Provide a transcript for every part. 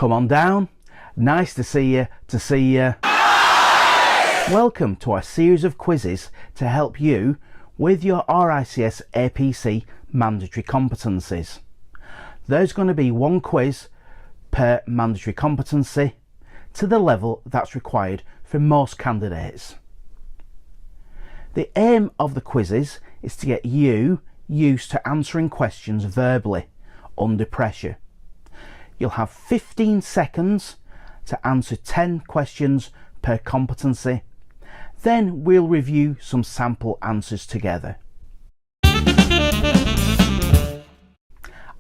Come on down. Nice to see you. Welcome to our series of quizzes to help you with your RICS APC mandatory competencies. There's going to be one quiz per mandatory competency to the level that's required for most candidates. The aim of the quizzes is to get you used to answering questions verbally under pressure. You'll have 15 seconds to answer 10 questions per competency. Then we'll review some sample answers together.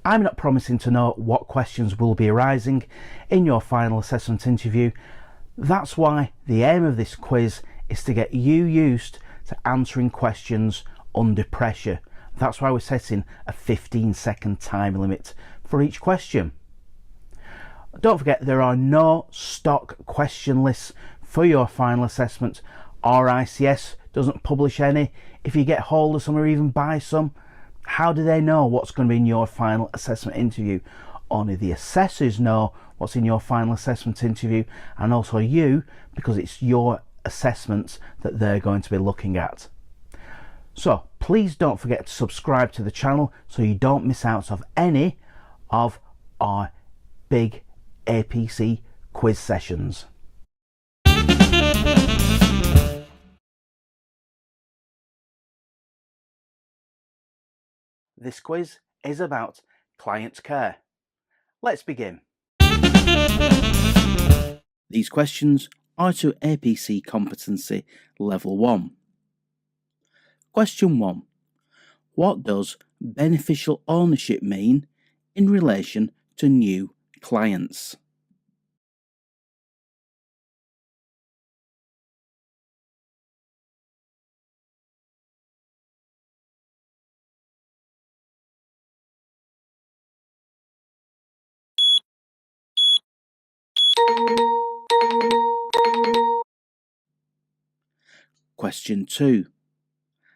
I'm not promising to know what questions will be arising in your final assessment interview. That's why the aim of this quiz is to get you used to answering questions under pressure. That's why we're setting a 15-second time limit for each question. Don't forget, there are no stock question lists for your final assessment. RICS doesn't publish any. If you get hold of some or even buy some, how do they know what's going to be in your final assessment interview? Only the assessors know what's in your final assessment interview, and also you, because it's your assessments that they're going to be looking at. So please don't forget to subscribe to the channel so you don't miss out of any of our big APC quiz sessions. This quiz is about client care. Let's begin. These questions are to APC competency level 1. Question 1. What does beneficial ownership mean in relation to new clients? Question 2.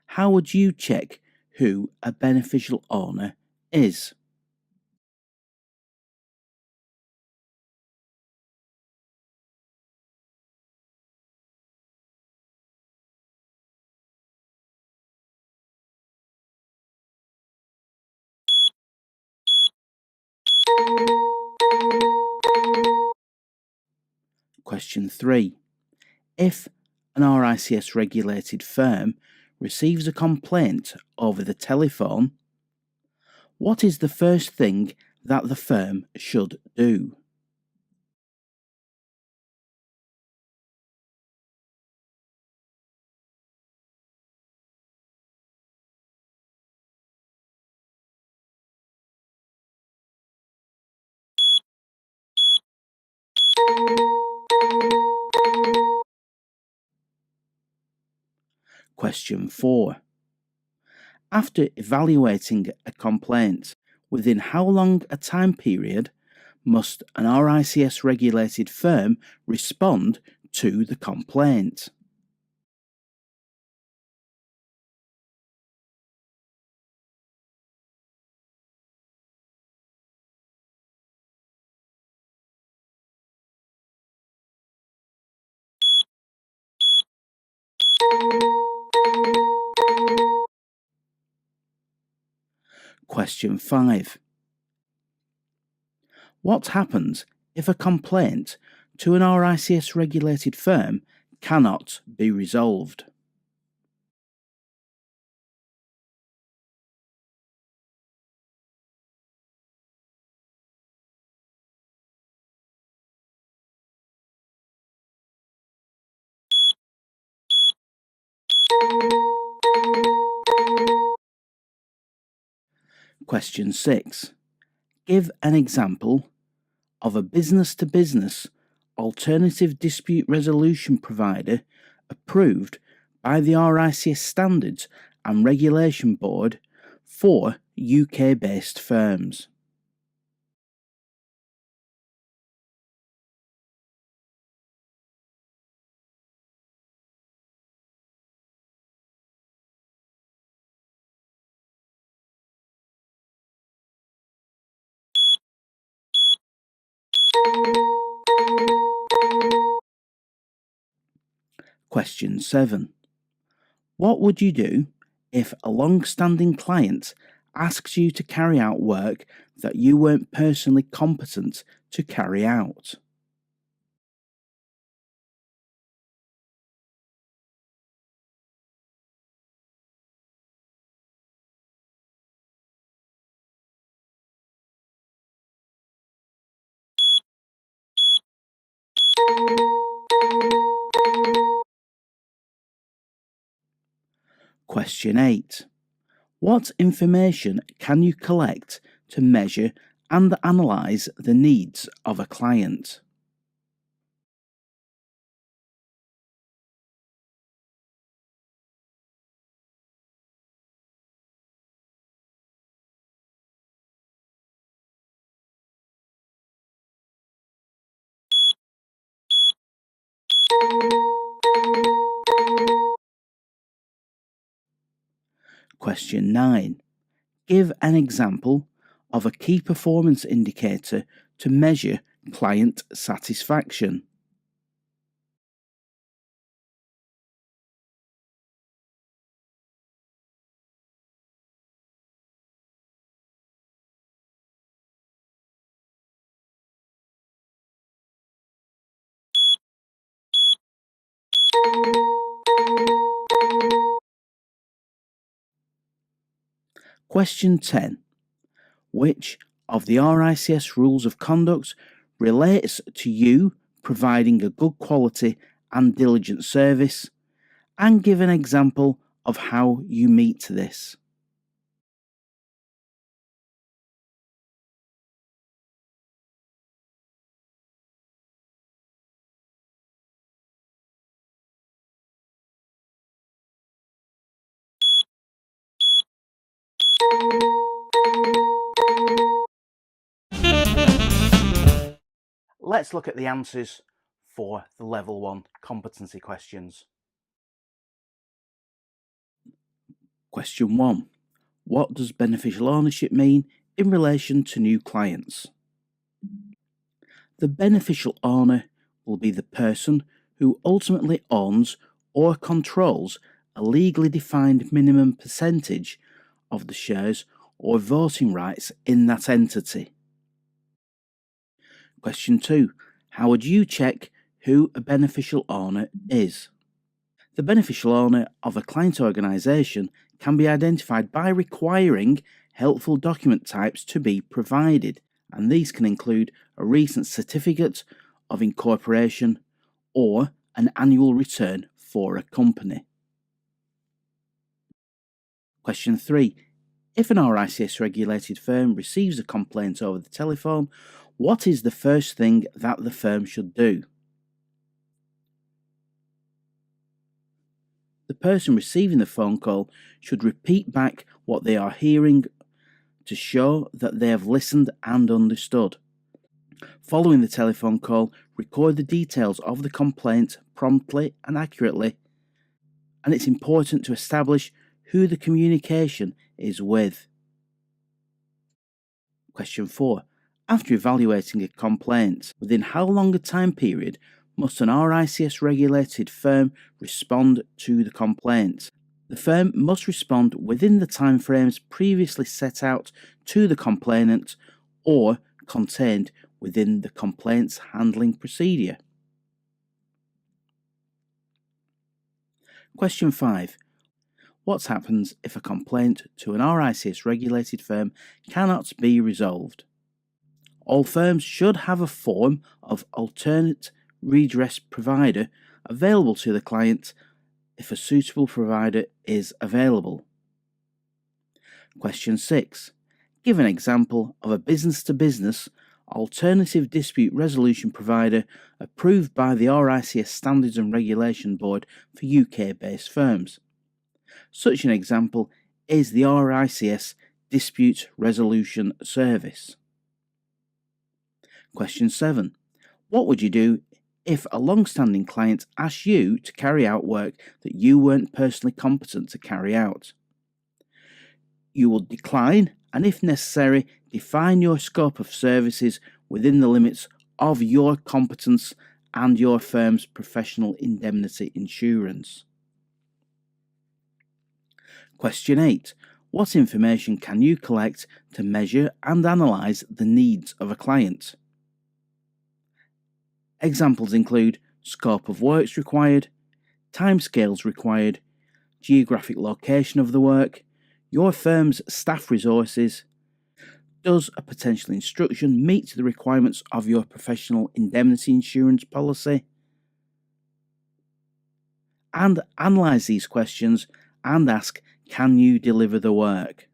How would you check who a beneficial owner is? Question 3. If an RICS regulated firm receives a complaint over the telephone, what is the first thing that the firm should do? Question 4. After evaluating a complaint, within how long a time period must an RICS regulated firm respond to the complaint? Question 5. What happens if a complaint to an RICS regulated firm cannot be resolved? Question 6. Give an example of a business-to-business alternative dispute resolution provider approved by the RICS Standards and Regulation Board for UK-based firms. Question 7. What would you do if a long-standing client asks you to carry out work that you weren't personally competent to carry out? Question 8. What information can you collect to measure and analyse the needs of a client? Question 9. Give an example of a key performance indicator to measure client satisfaction. Question 10. Which of the RICS rules of conduct relates to you providing a good quality and diligent service, and give an example of how you meet this? Let's look at the answers for the Level 1 competency questions. Question 1. What does beneficial ownership mean in relation to new clients? The beneficial owner will be the person who ultimately owns or controls a legally defined minimum percentage of the shares or voting rights in that entity. Question 2. How would you check who a beneficial owner is? The beneficial owner of a client organisation can be identified by requiring helpful document types to be provided, and these can include a recent certificate of incorporation or an annual return for a company. Question 3. If an RICS regulated firm receives a complaint over the telephone, what is the first thing that the firm should do? The person receiving the phone call should repeat back what they are hearing to show that they have listened and understood. Following the telephone call, record the details of the complaint promptly and accurately, and it's important to establish who the communication is with. Question 4. After evaluating a complaint, within how long a time period must an RICS regulated firm respond to the complaint? The firm must respond within the timeframes previously set out to the complainant or contained within the complaints handling procedure. Question 5. What happens if a complaint to an RICS regulated firm cannot be resolved? All firms should have a form of alternate redress provider available to the client if a suitable provider is available. Question 6. Give an example of a business-to-business alternative dispute resolution provider approved by the RICS Standards and Regulation Board for UK-based firms. Such an example is the RICS Dispute Resolution Service. Question 7. What would you do if a long-standing client asked you to carry out work that you weren't personally competent to carry out? You will decline and, if necessary, define your scope of services within the limits of your competence and your firm's professional indemnity insurance. Question 8. What information can you collect to measure and analyse the needs of a client? Examples include scope of works required, timescales required, geographic location of the work, your firm's staff resources. Does a potential instruction meet the requirements of your professional indemnity insurance policy? And analyse these questions and ask, can you deliver the work?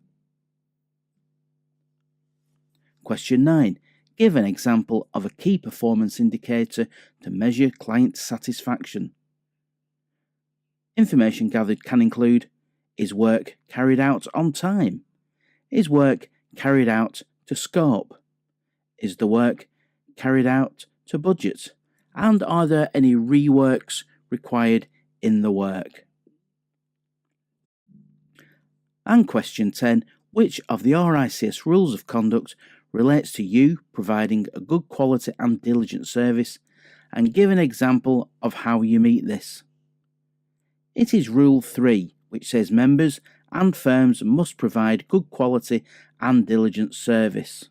Question 9. Give an example of a key performance indicator to measure client satisfaction. Information gathered can include: is work carried out on time? Is work carried out to scope? Is the work carried out to budget? And are there any reworks required in the work? And question 10. Which of the RICS rules of conduct relates to you providing a good quality and diligent service, and give an example of how you meet this? It is Rule 3, which says members and firms must provide good quality and diligent service.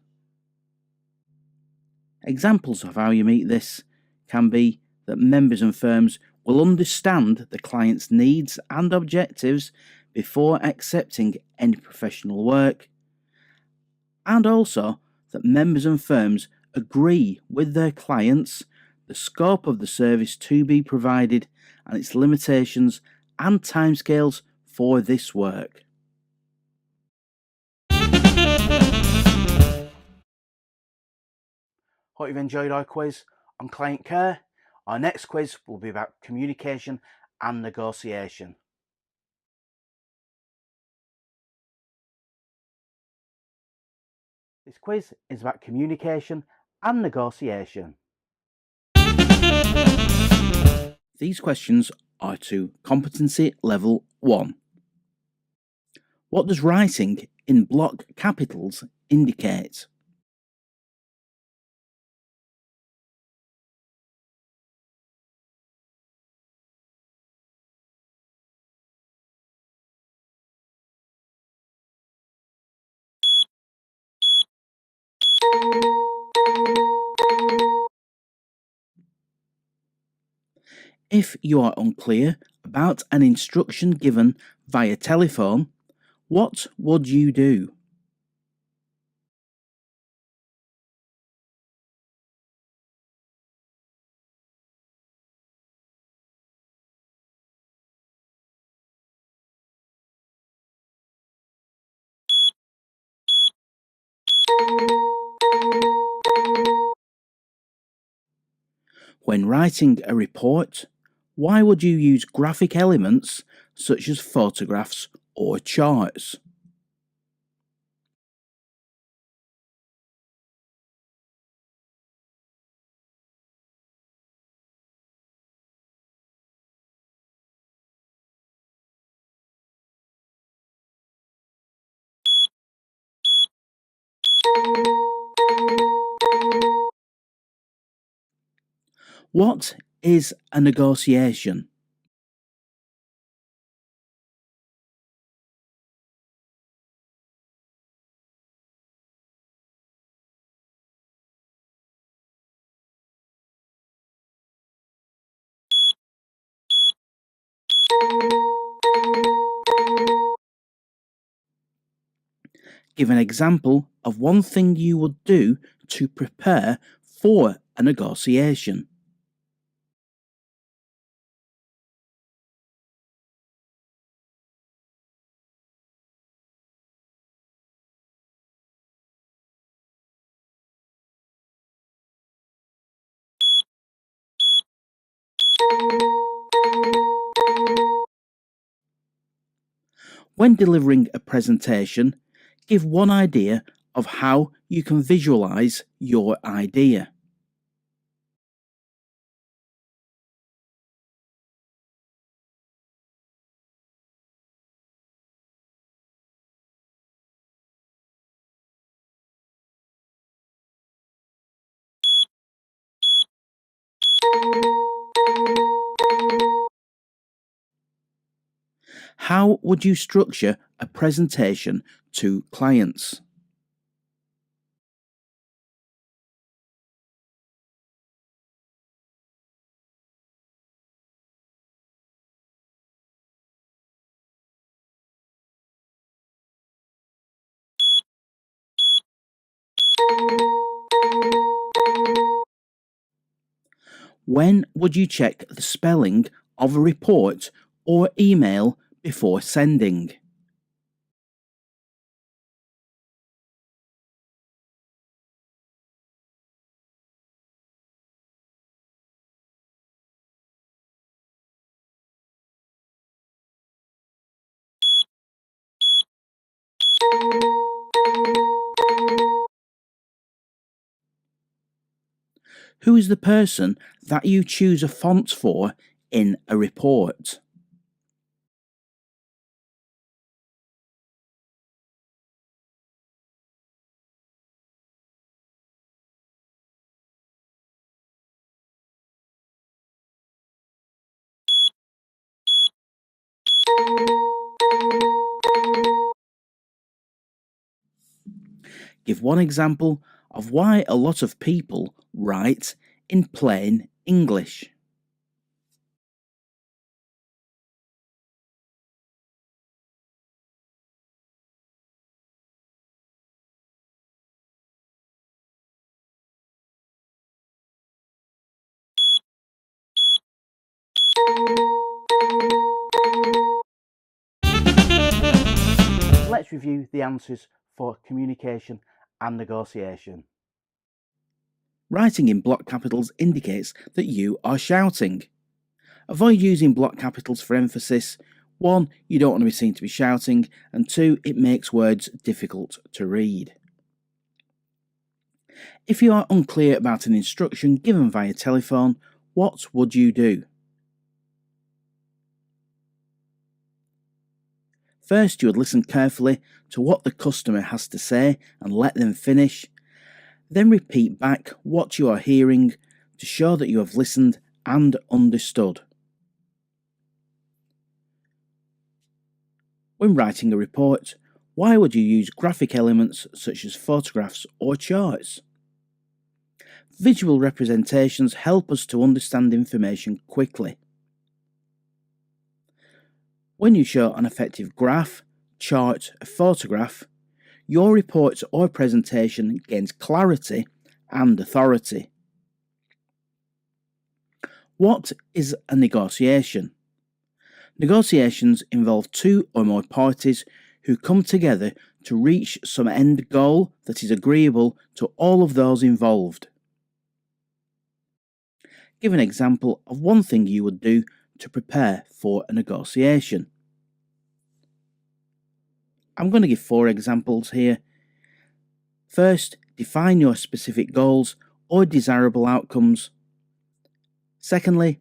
Examples of how you meet this can be that members and firms will understand the client's needs and objectives before accepting any professional work, and also that members and firms agree with their clients the scope of the service to be provided and its limitations and timescales for this work. Hope you've enjoyed our quiz on client care. Our next quiz will be about communication and negotiation. This quiz is about communication and negotiation. These questions are to competency level 1. What does writing in block capitals indicate? If you are unclear about an instruction given via telephone, what would you do? When writing a report, why would you use graphic elements such as photographs or charts? What is a negotiation? Give an example of one thing you would do to prepare for a negotiation. When delivering a presentation, give one idea of how you can visualize your idea. How would you structure a presentation to clients? When would you check the spelling of a report or email before sending? Who is the person that you choose a font for in a report? Give one example of why a lot of people write in plain English. Let's review the answers for communication and negotiation. Writing in block capitals indicates that you are shouting. Avoid using block capitals for emphasis. 1. You don't want to be seen to be shouting, and 2. It makes words difficult to read. If you are unclear about an instruction given via telephone, what would you do? First, you would listen carefully to what the customer has to say and let them finish. Then repeat back what you are hearing to show that you have listened and understood. When writing a report, why would you use graphic elements such as photographs or charts? Visual representations help us to understand information quickly. When you show an effective graph, chart, or photograph, your report or presentation gains clarity and authority. What is a negotiation? Negotiations involve two or more parties who come together to reach some end goal that is agreeable to all of those involved. Give an example of one thing you would do to prepare for a negotiation. I'm going to give 4 examples here. First, define your specific goals or desirable outcomes. Secondly,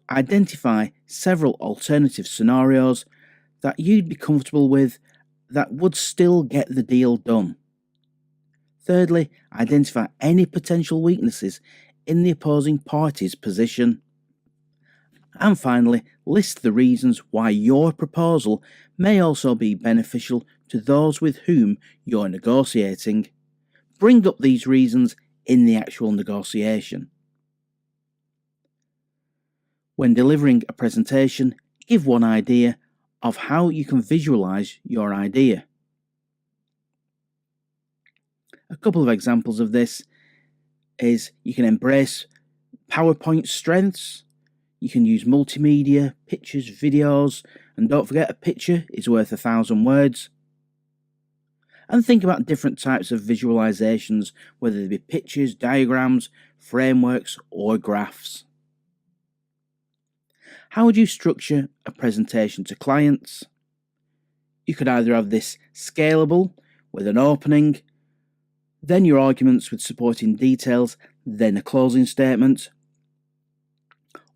identify several alternative scenarios that you'd be comfortable with that would still get the deal done. Thirdly, identify any potential weaknesses in the opposing party's position. And finally, list the reasons why your proposal may also be beneficial to those with whom you're negotiating. Bring up these reasons in the actual negotiation. When delivering a presentation, give one idea of how you can visualize your idea. A couple of examples of this is you can embrace PowerPoint strengths. You can use multimedia, pictures, videos, and don't forget a picture is worth 1,000 words. And think about different types of visualizations, whether they be pictures, diagrams, frameworks, or graphs. How would you structure a presentation to clients? You could either have this scalable with an opening, then your arguments with supporting details, then a closing statement,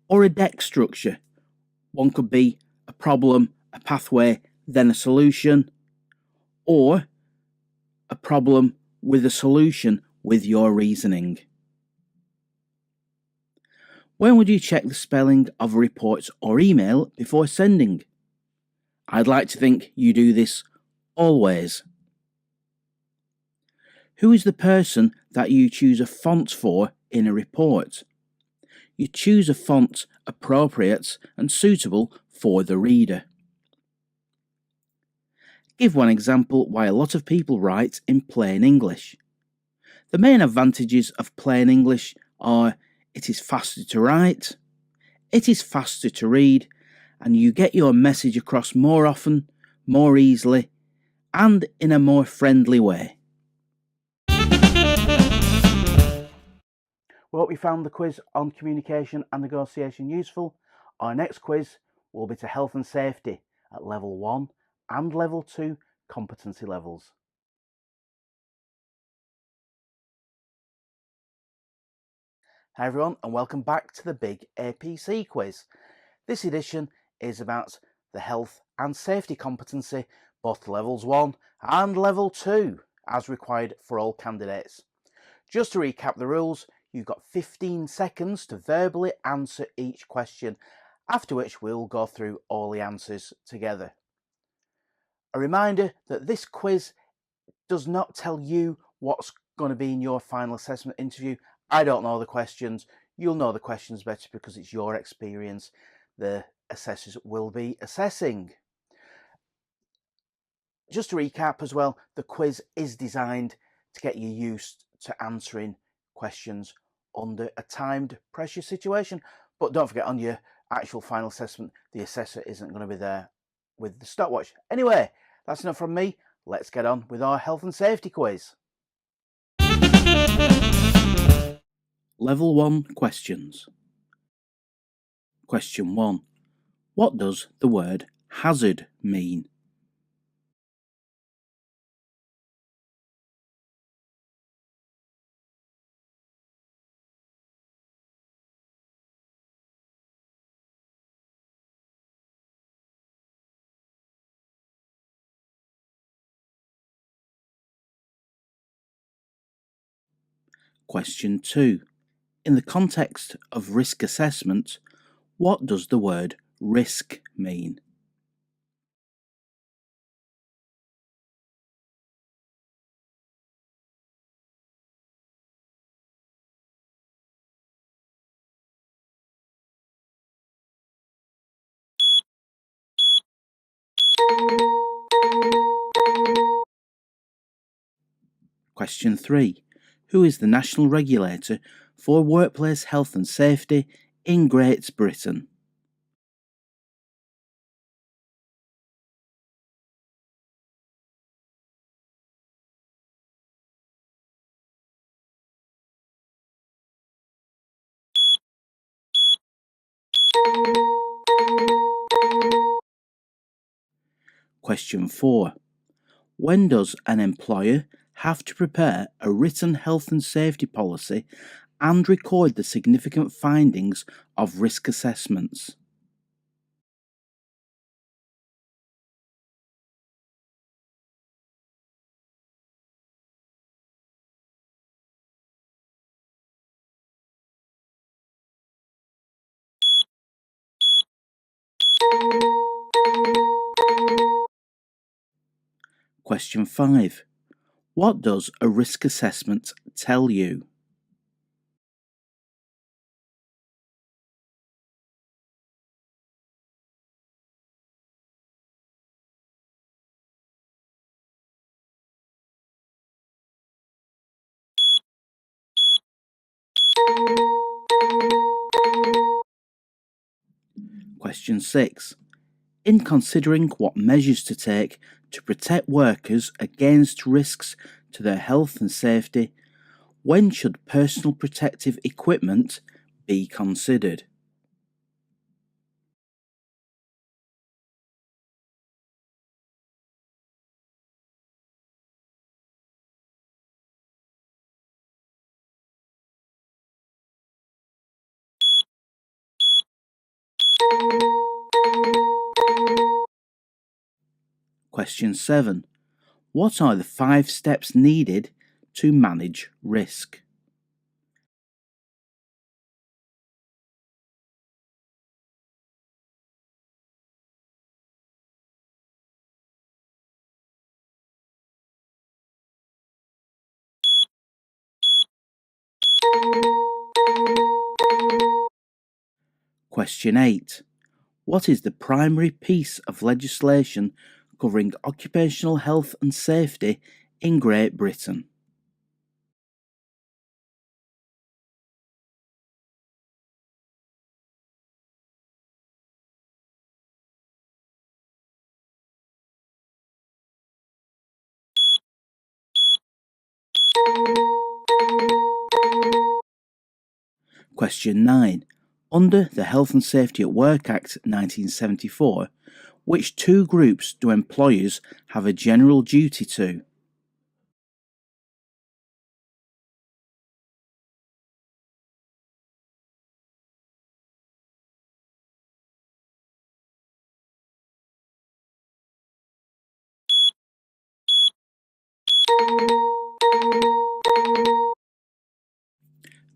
or a deck structure. One could be a problem, a pathway, then a solution, or a problem with a solution with your reasoning. When would you check the spelling of a report or email before sending? I'd like to think you do this always. Who is the person that you choose a font for in a report? You choose a font appropriate and suitable for the reader. Give one example why a lot of people write in plain English. The main advantages of plain English are it is faster to write, it is faster to read, and you get your message across more often, more easily, and in a more friendly way. We hope you found the quiz on communication and negotiation useful. Our next quiz will be to health and safety at level 1 and level 2 competency levels. Hi everyone, and welcome back to the Big APC quiz. This edition is about the health and safety competency, both levels 1 and level 2, as required for all candidates. Just to recap the rules, you've got 15 seconds to verbally answer each question, after which we'll go through all the answers together. A reminder that this quiz does not tell you what's going to be in your final assessment interview. I don't know the questions. You'll know the questions better because it's your experience the assessors will be assessing. Just to recap as well, the quiz is designed to get you used to answering questions under a timed pressure situation. But don't forget, on your actual final assessment, the assessor isn't going to be there with the stopwatch. Anyway, that's enough from me. Let's get on with our health and safety quiz. Level 1 questions. Question 1. What does the word hazard mean? Question 2. In the context of risk assessment, what does the word risk mean? Question 3. Who is the national regulator for workplace health and safety in Great Britain? Question 4. When does an employer have to prepare a written health and safety policy and record the significant findings of risk assessments? Question 5. What does a risk assessment tell you? Question 6. In considering what measures to take to protect workers against risks to their health and safety, when should personal protective equipment be considered? Question 7. What are the 5 steps needed to manage risk? Question 8. What is the primary piece of legislation covering occupational health and safety in Great Britain? Question 9. Under the Health and Safety at Work Act 1974, which two groups do employers have a general duty to?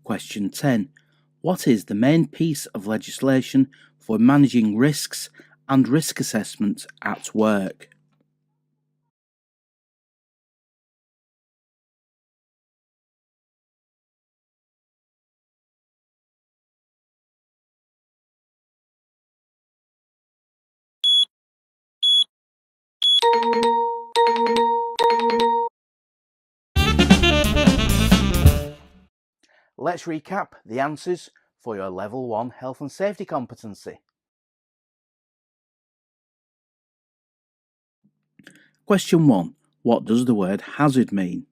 Question 10. What is the main piece of legislation for managing risks and risk assessment at work? Let's recap the answers for your Level 1 Health and Safety competency. Question 1. What does the word hazard mean?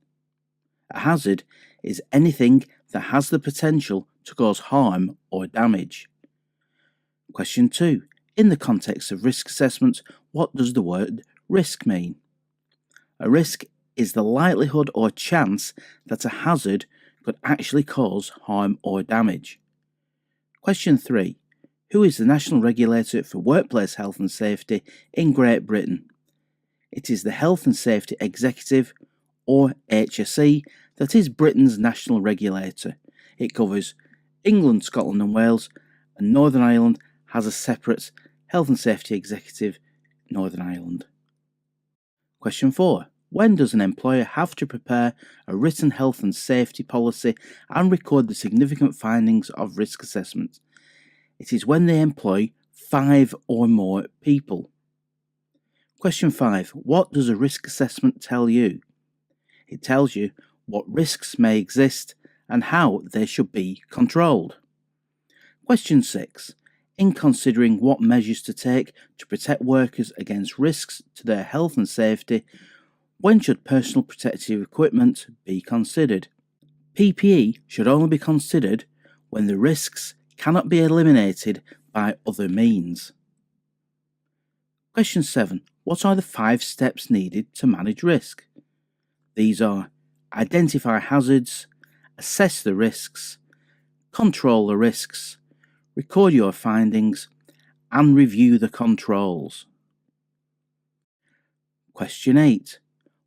A hazard is anything that has the potential to cause harm or damage. Question 2. In the context of risk assessment, what does the word risk mean? A risk is the likelihood or chance that a hazard could actually cause harm or damage. Question 3. Who is the national regulator for workplace health and safety in Great Britain? It is the Health and Safety Executive, or HSE, that is Britain's national regulator. It covers England, Scotland and Wales, and Northern Ireland has a separate Health and Safety Executive, Northern Ireland. Question 4. When does an employer have to prepare a written health and safety policy and record the significant findings of risk assessment? It is when they employ 5 or more people. Question 5. What does a risk assessment tell you? It tells you what risks may exist and how they should be controlled. Question 6. In considering what measures to take to protect workers against risks to their health and safety, when should personal protective equipment be considered? PPE should only be considered when the risks cannot be eliminated by other means. Question 7. What are the 5 steps needed to manage risk? These are: identify hazards, assess the risks, control the risks, record your findings, and review the controls. Question 8.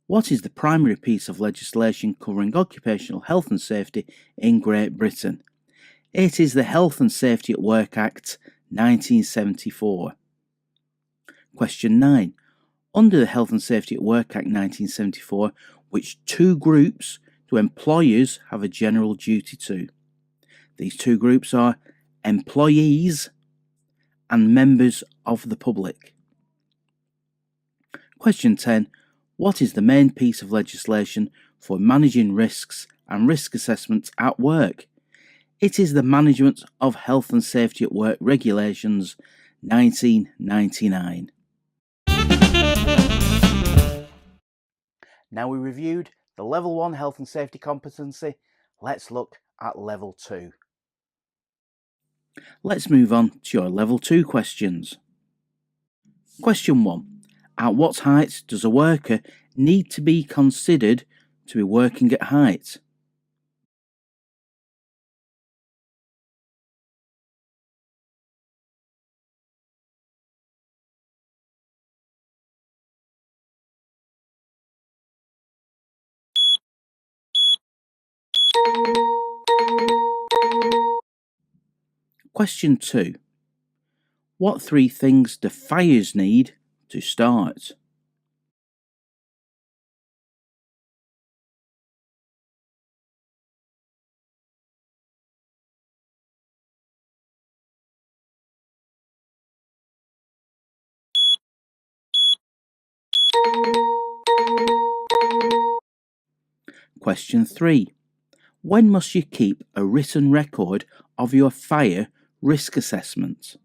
What is the primary piece of legislation covering occupational health and safety in Great Britain? It is the Health and Safety at Work Act 1974. Question 9. Under the Health and Safety at Work Act 1974, which two groups do employers have a general duty to? These two groups are employees and members of the public. Question 10. What is the main piece of legislation for managing risks and risk assessments at work? It is the Management of Health and Safety at Work Regulations 1999. Now we reviewed the Level 1 Health and Safety competency, let's look at Level 2. Let's move on to your Level 2 questions. Question 1. At what height does a worker need to be considered to be working at height? Question 2. What 3 things do fires need to start? Question 3. When must you keep a written record of your fire risk assessment?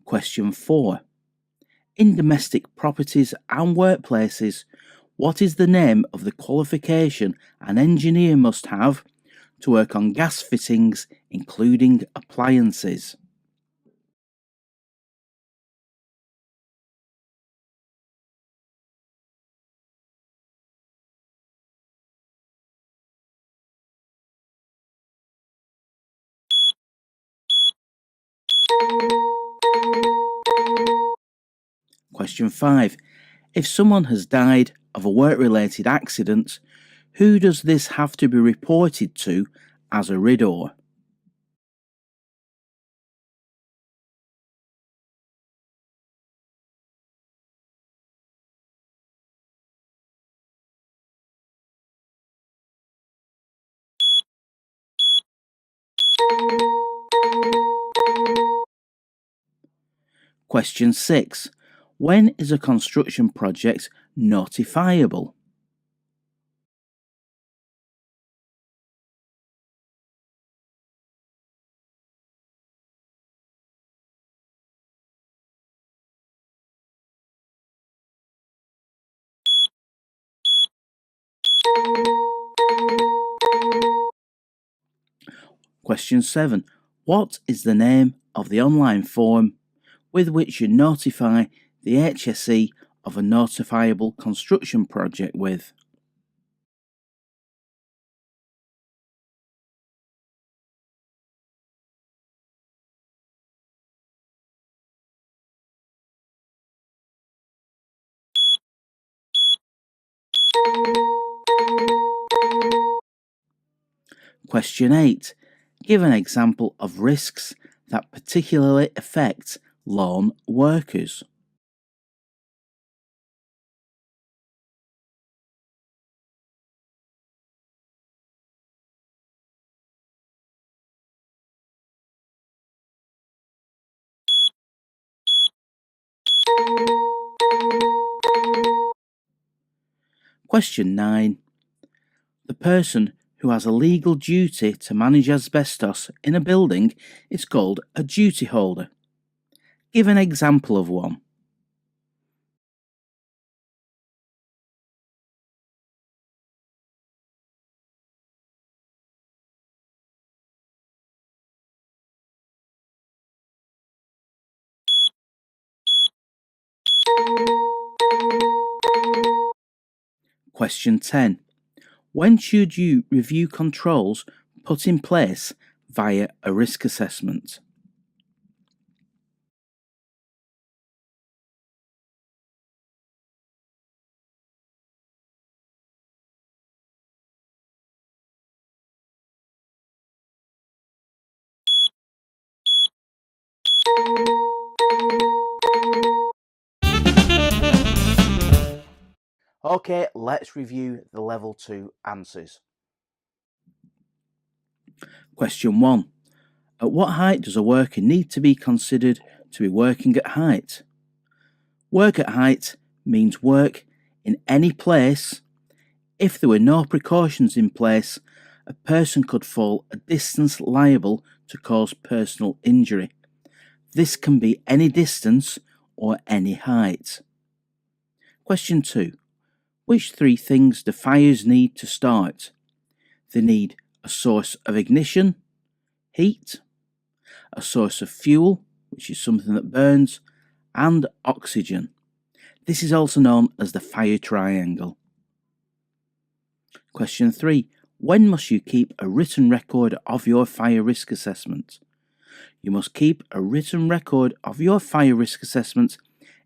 Question 4. In domestic properties and workplaces, what is the name of the qualification an engineer must have to work on gas fittings, including appliances? Question 5. If someone has died of a work-related accident, who does this have to be reported to as a RIDDOR? Question 6. When is a construction project notifiable? Question 7. What is the name of the online form with which you notify the HSE of a notifiable construction project with? Question 8. Give an example of risks that particularly affect lawn workers. Question 9. The person who has a legal duty to manage asbestos in a building is called a duty holder. Give an example of one. Question 10. When should you review controls put in place via a risk assessment? Okay, let's review the level 2 answers. Question 1. At what height does a worker need to be considered to be working at height? Work at height means work in any place. If there were no precautions in place, a person could fall a distance liable to cause personal injury. This can be any distance or any height. Question 2. Which 3 things do fires need to start? They need a source of ignition, heat, a source of fuel, which is something that burns, and oxygen. This is also known as the fire triangle. Question 3. When must you keep a written record of your fire risk assessment? You must keep a written record of your fire risk assessment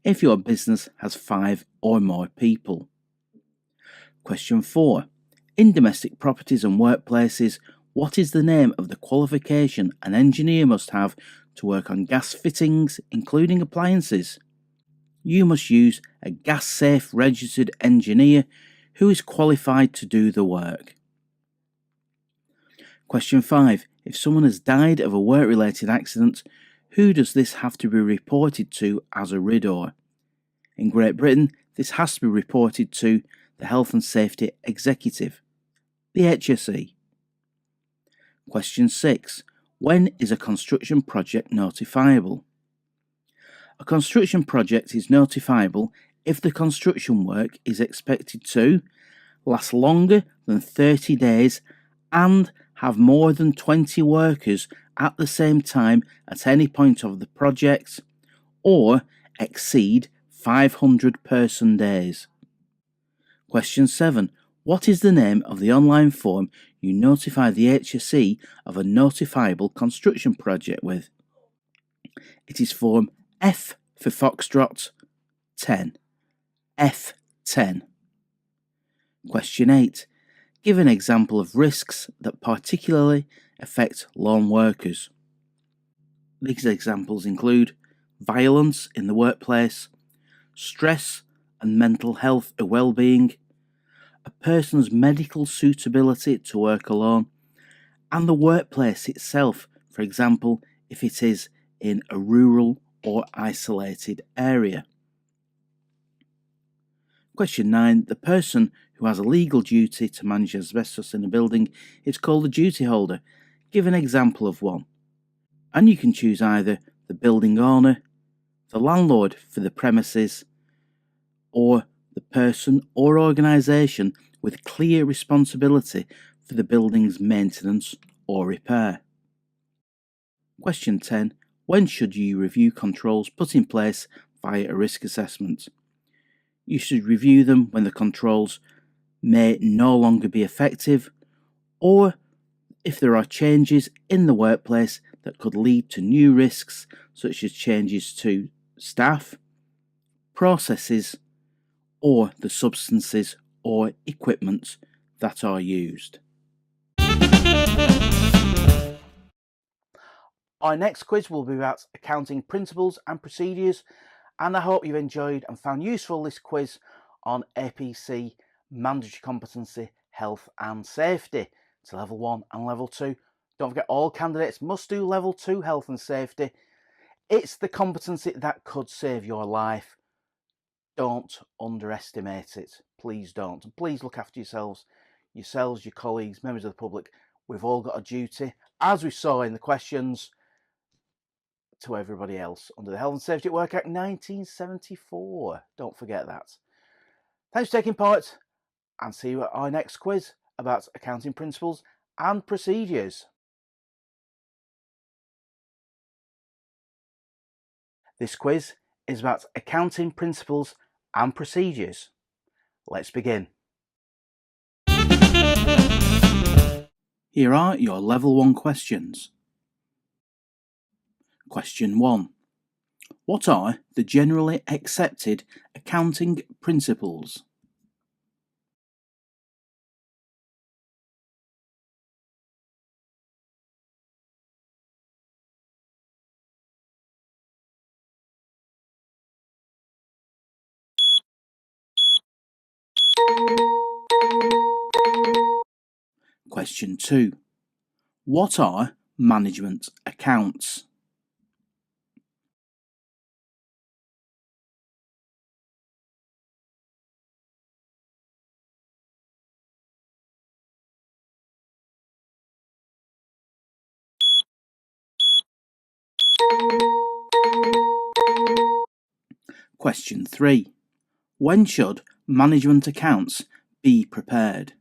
if your business has 5 or more people. Question 4. In domestic properties and workplaces, what is the name of the qualification an engineer must have to work on gas fittings, including appliances? you must use a gas safe registered engineer who is qualified to do the work. Question 5. If someone has died of a work-related accident, who does this have to be reported to as a RIDDOR? In Great Britain, this has to be reported to the Health and Safety Executive, the HSE. Question 6. When is a construction project notifiable? A construction project is notifiable if the construction work is expected to last longer than 30 days and have more than 20 workers at the same time at any point of the project, or exceed 500 person days. Question 7. What is the name of the online form you notify the HSE of a notifiable construction project with? It is form F for Foxtrot 10. F10. Question 8. Give an example of risks that particularly affect lone workers. These examples include violence in the workplace, stress and mental health or well-being, a person's medical suitability to work alone, and the workplace itself, for example, if it is in a rural or isolated area. Question 9. The person who has a legal duty to manage asbestos in a building is called a duty holder. Give an example of one. And you can choose either the building owner, the landlord for the premises, or the person or organisation with clear responsibility for the building's maintenance or repair. Question 10. When should you review controls put in place via a risk assessment? You should review them when the controls may no longer be effective, or if there are changes in the workplace that could lead to new risks, such as changes to staff, processes, or the substances or equipment that are used. Our next quiz will be about accounting principles and procedures, and I hope you've enjoyed and found useful this quiz on APC Mandatory Competency, Health and Safety to Level 1 and Level 2. Don't forget, all candidates must do Level 2 Health and Safety. It's the competency that could save your life. Don't underestimate it. Please don't. And please look after yourselves, your colleagues, members of the public. We've all got a duty, as we saw in the questions, to everybody else under the Health and Safety at Work Act 1974. Don't forget that. Thanks for taking part, and see you at our next quiz about accounting principles and procedures. This quiz is about accounting principles and procedures. Let's begin. Here are your Level 1 questions. Question 1. What are the generally accepted accounting principles? Question 2. What are management accounts? Question 3. When should management accounts be prepared?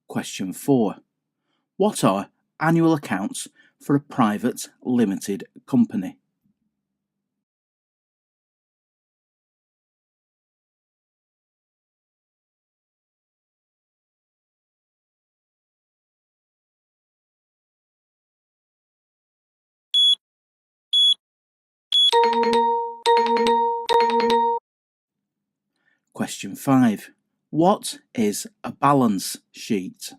Question 4. What are annual accounts for a private limited company? Question 5. What is a balance sheet?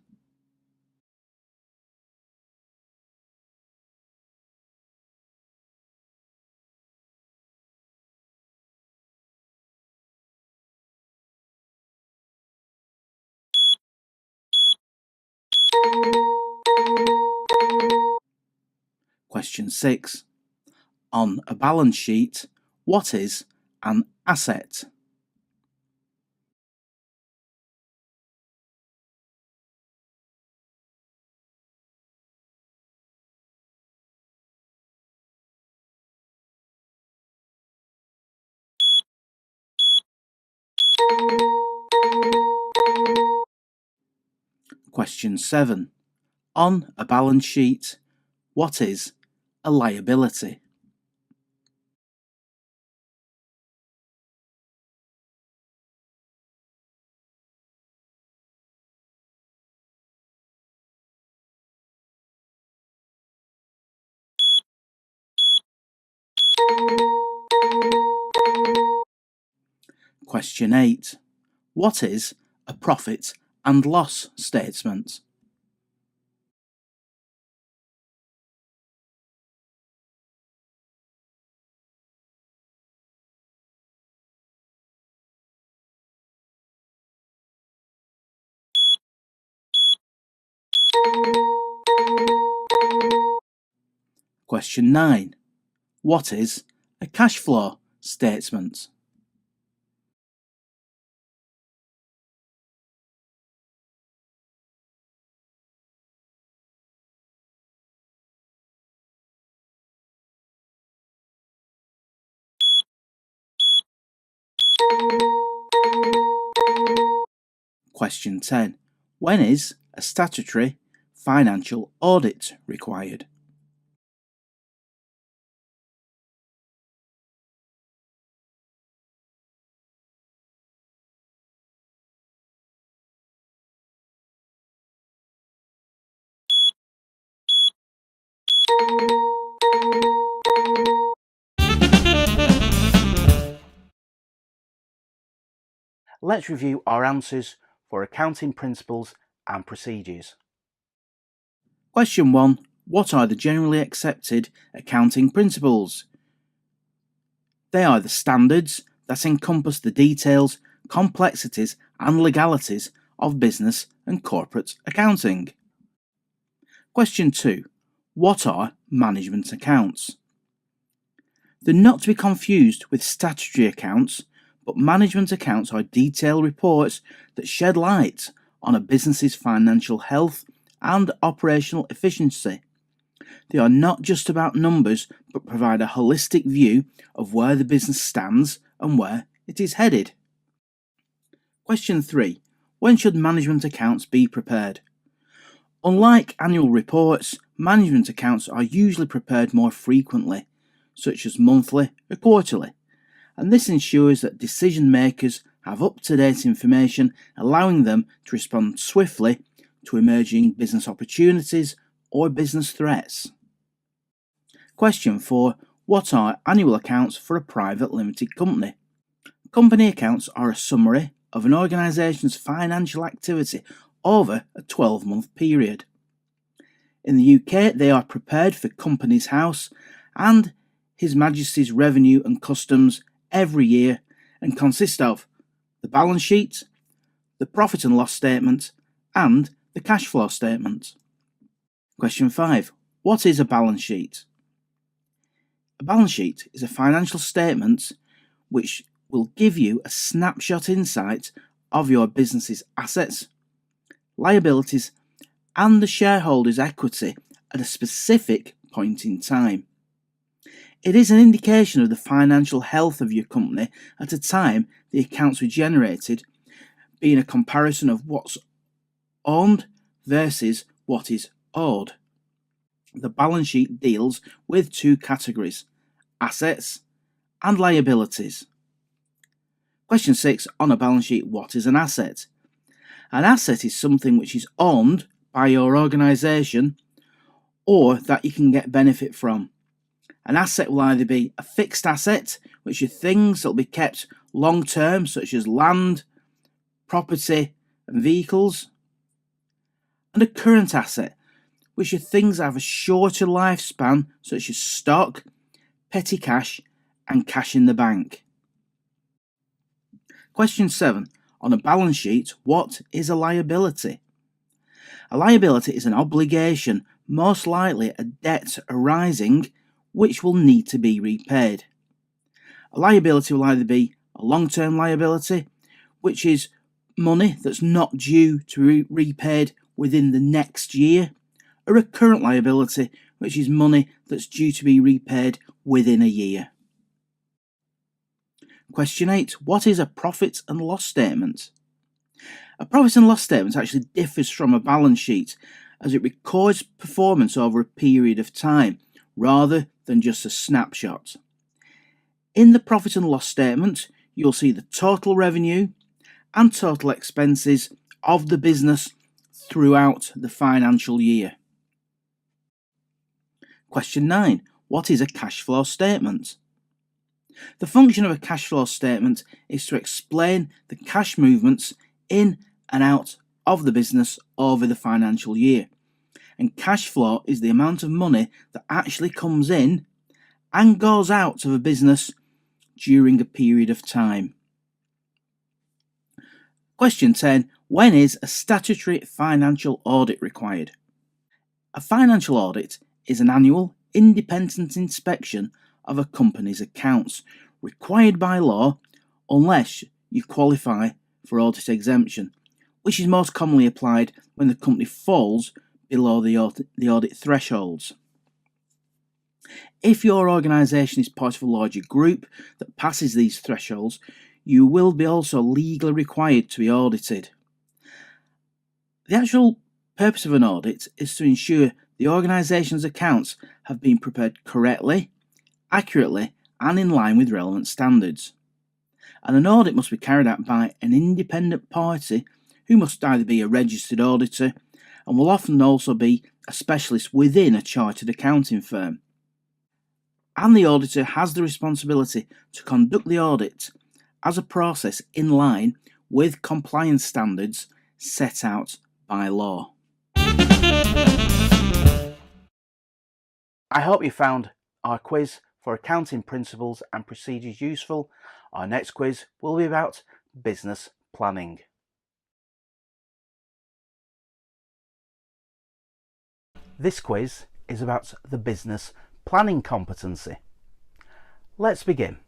Question 6. On a balance sheet, what is an asset? Question 7. On a balance sheet, what is a liability? Question 8. What is a profit and loss statement? Question 9. What is a cash flow statement? Question 10. When is a statutory financial audit required? Let's review our answers for accounting principles and procedures. Question 1. What are the generally accepted accounting principles? They are the standards that encompass the details, complexities, and legalities of business and corporate accounting. Question 2. What are management accounts? They're not to be confused with statutory accounts, but management accounts are detailed reports that shed light on a business's financial health and operational efficiency. They are not just about numbers, but provide a holistic view of where the business stands and where it is headed. Question 3. When should management accounts be prepared? Unlike annual reports, management accounts are usually prepared more frequently, such as monthly or quarterly, and this ensures that decision makers have up-to-date information, allowing them to respond swiftly to emerging business opportunities or business threats. Question 4. What are annual accounts for a private limited company? Company accounts are a summary of an organisation's financial activity over a 12-month period. In the UK, they are prepared for Companies House and His Majesty's Revenue and Customs every year and consist of the balance sheet, the profit and loss statement, and the cash flow statement. Question 5. What is a balance sheet? A balance sheet is a financial statement which will give you a snapshot insight of your business's assets, liabilities, and the shareholders' equity at a specific point in time. It is an indication of the financial health of your company at a time the accounts were generated, being a comparison of what's owned versus what is owed. The balance sheet deals with two categories: assets and liabilities. Question 6. On a balance sheet, what is an asset? An asset is something which is owned by your organisation or that you can get benefit from. An asset will either be a fixed asset, which are things that will be kept long term, such as land, property, and vehicles, and a current asset, which are things that have a shorter lifespan, such as stock, petty cash, and cash in the bank. Question 7. On a balance sheet, what is a liability? A liability is an obligation, most likely a debt arising, which will need to be repaid. A liability will either be a long-term liability, which is money that's not due to be repaid within the next year, or a current liability, which is money that's due to be repaid within a year. Question 8. What is a profit and loss statement? A profit and loss statement actually differs from a balance sheet, as it records performance over a period of time, rather than just a snapshot. In the profit and loss statement, you'll see the total revenue and total expenses of the business throughout the financial year. Question 9. What is a cash flow statement? The function of a cash flow statement is to explain the cash movements in and out of the business over the financial year. And cash flow is the amount of money that actually comes in and goes out of a business during a period of time. Question 10. When is a statutory financial audit required? A financial audit is an annual independent inspection of a company's accounts, required by law unless you qualify for audit exemption, which is most commonly applied when the company falls below the audit thresholds. If your organisation is part of a larger group that passes these thresholds, you will be also legally required to be audited. The actual purpose of an audit is to ensure the organisation's accounts have been prepared correctly, accurately, and in line with relevant standards. And an audit must be carried out by an independent party who must either be a registered auditor and will often also be a specialist within a chartered accounting firm. And the auditor has the responsibility to conduct the audit as a process in line with compliance standards set out by law. I hope you found our quiz for accounting principles and procedures useful. Our next quiz will be about business planning. This quiz is about the business planning competency. Let's begin.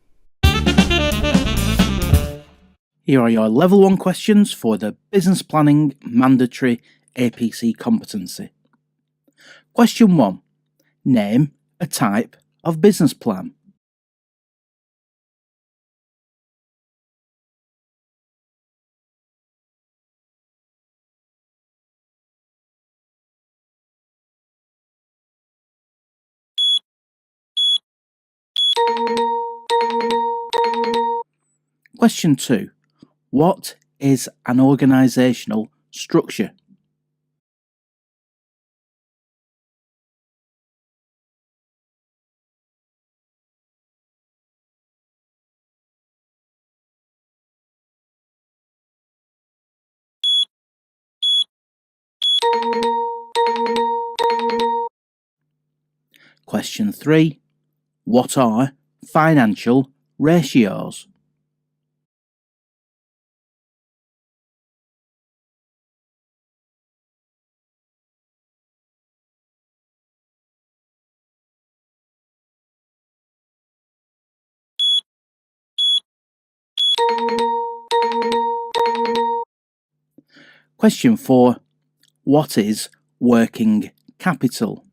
Here are your level 1 questions for the business planning mandatory APC competency. Question 1. Name a type of business plan. Question 2. What is an organisational structure? Question 3. What are financial ratios? Question 4. What is working capital?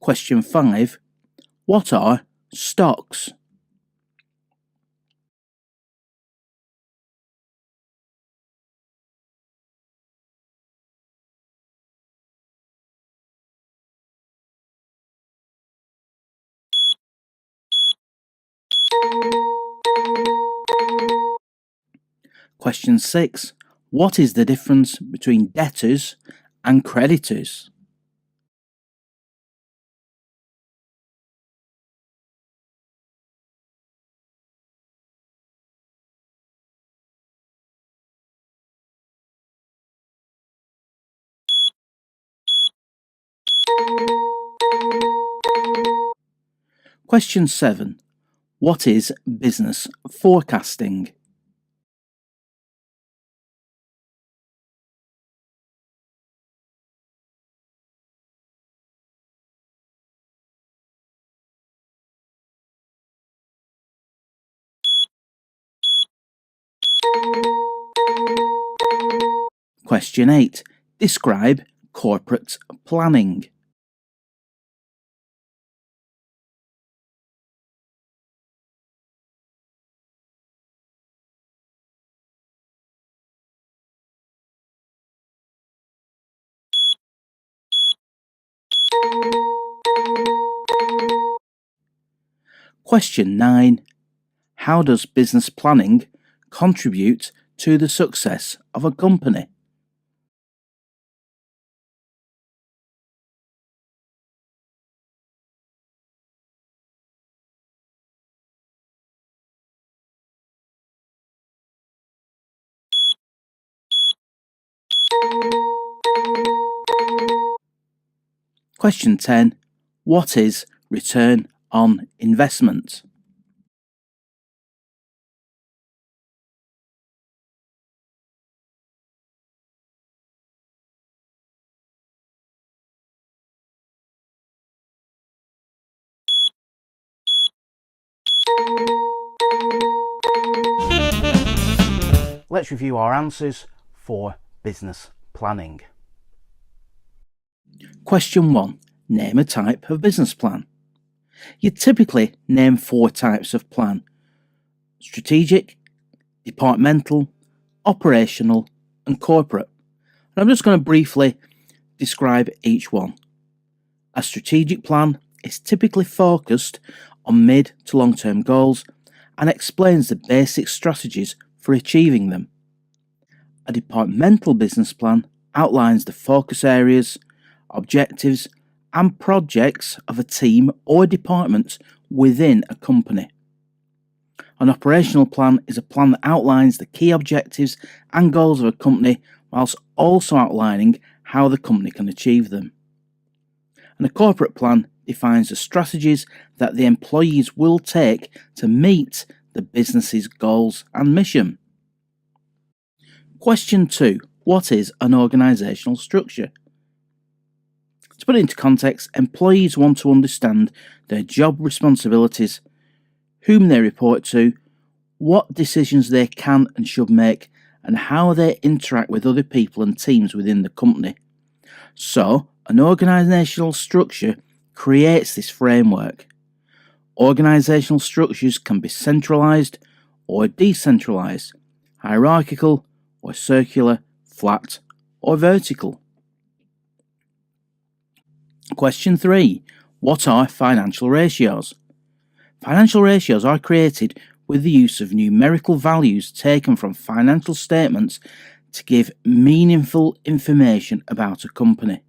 Question 5. What are stocks? Question 6. What is the difference between debtors and creditors? Question 7. What is business forecasting? Question 8. Describe corporate planning. Question 9. How does business planning contribute to the success of a company? Question 10. What is return on investment? Let's review our answers for business planning. Question 1. Name a type of business plan. You typically name 4 types of plan: strategic, departmental, operational, and corporate. And I'm just going to briefly describe each one. A strategic plan is typically focused on mid to long-term goals and explains the basic strategies for achieving them. A departmental business plan outlines the focus areas, objectives, and projects of a team or department within a company. An operational plan is a plan that outlines the key objectives and goals of a company whilst also outlining how the company can achieve them. And a corporate plan defines the strategies that the employees will take to meet the business's goals and mission. Question 2. What is an organisational structure? To put it into context, employees want to understand their job responsibilities, whom they report to, what decisions they can and should make, and how they interact with other people and teams within the company. So, an organisational structure creates this framework. Organisational structures can be centralised or decentralised, hierarchical or circular, flat or vertical. Question 3. What are financial ratios? Financial ratios are created with the use of numerical values taken from financial statements to give meaningful information about a company.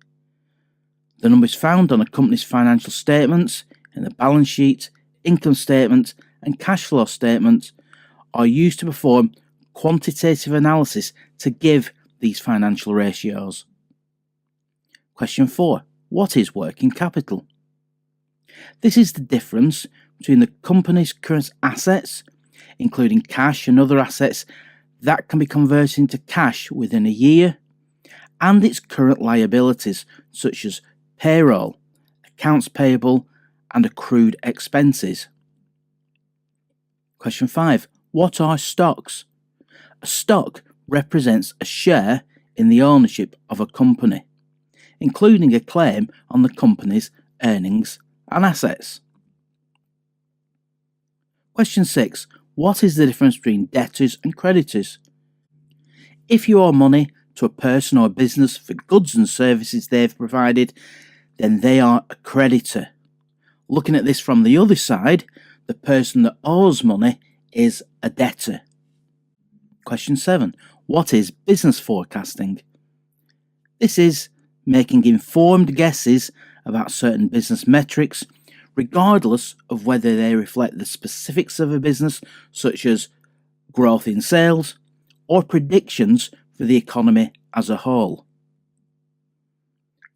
The numbers found on a company's financial statements, in the balance sheet, income statement, and cash flow statement are used to perform quantitative analysis to give these financial ratios. Question 4. What is working capital? This is the difference between the company's current assets, including cash and other assets that can be converted into cash within a year, and its current liabilities such as payroll, accounts payable, and accrued expenses. Question 5. What are stocks? A stock represents a share in the ownership of a company, including a claim on the company's earnings and assets. Question 6. What is the difference between debtors and creditors? If you owe money to a person or a business for goods and services they've provided, then they are a creditor. Looking at this from the other side, the person that owes money is a debtor. Question 7. What is business forecasting? This is making informed guesses about certain business metrics, regardless of whether they reflect the specifics of a business, such as growth in sales, or predictions for the economy as a whole.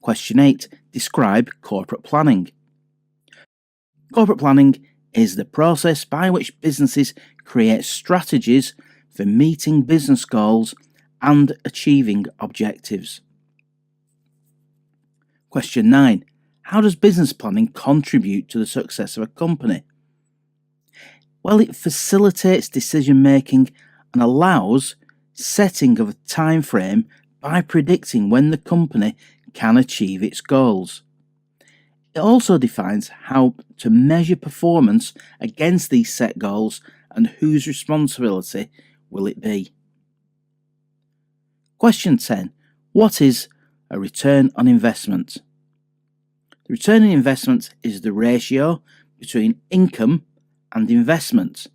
Question 8. Describe corporate planning. Corporate planning is the process by which businesses create strategies for meeting business goals and achieving objectives. Question 9. How does business planning contribute to the success of a company? Well, it facilitates decision making and allows setting of a time frame by predicting when the company can achieve its goals. It also defines how to measure performance against these set goals and whose responsibility will it be. Question 10. What is a return on investment? The return on investment is the ratio between income and investment,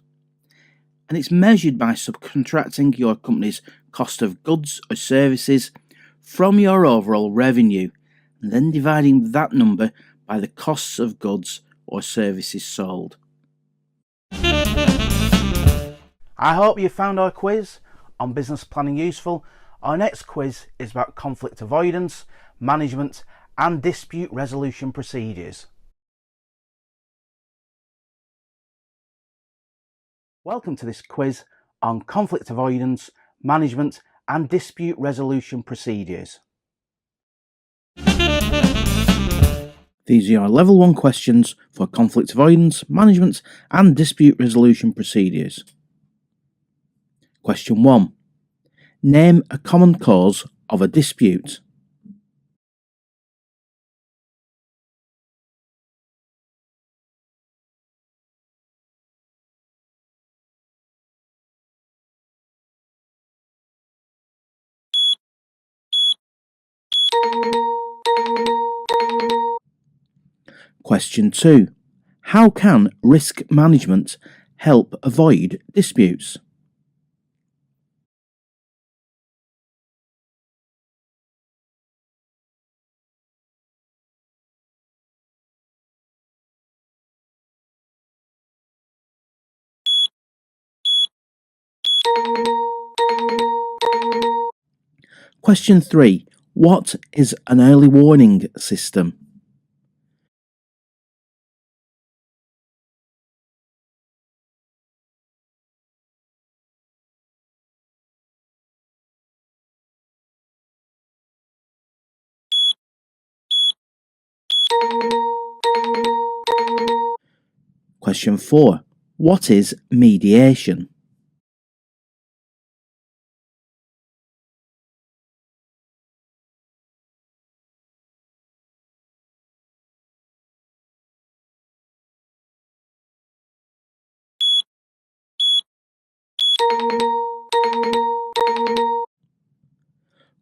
and it's measured by subcontracting your company's cost of goods or services from your overall revenue and then dividing that number by the costs of goods or services sold. I hope you found our quiz on business planning useful. Our next quiz is about conflict avoidance, management and dispute resolution procedures. Welcome to this quiz on conflict avoidance, management and dispute resolution procedures. These are your level 1 questions for conflict avoidance, management and dispute resolution procedures. Question 1. Name a common cause of a dispute. Question 2. How can risk management help avoid disputes? Question 3. What is an early warning system? Question 4. What is mediation?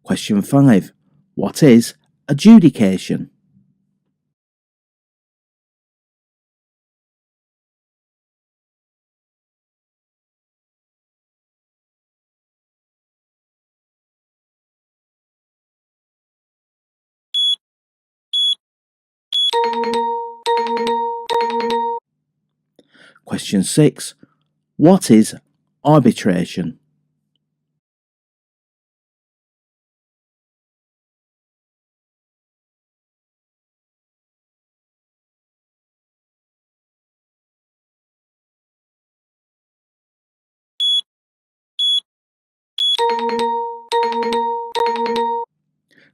Question 5. What is adjudication? Question 6. What is arbitration?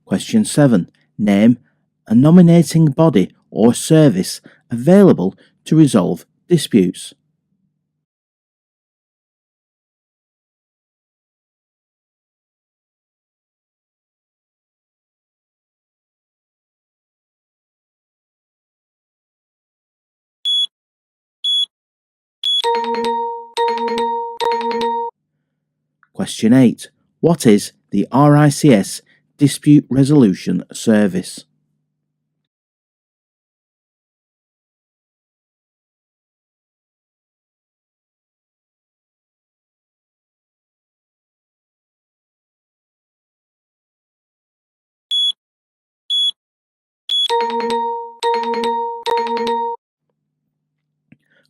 Question 7. Name a nominating body or service available to resolve disputes. Question 8. What is the RICS Dispute Resolution Service?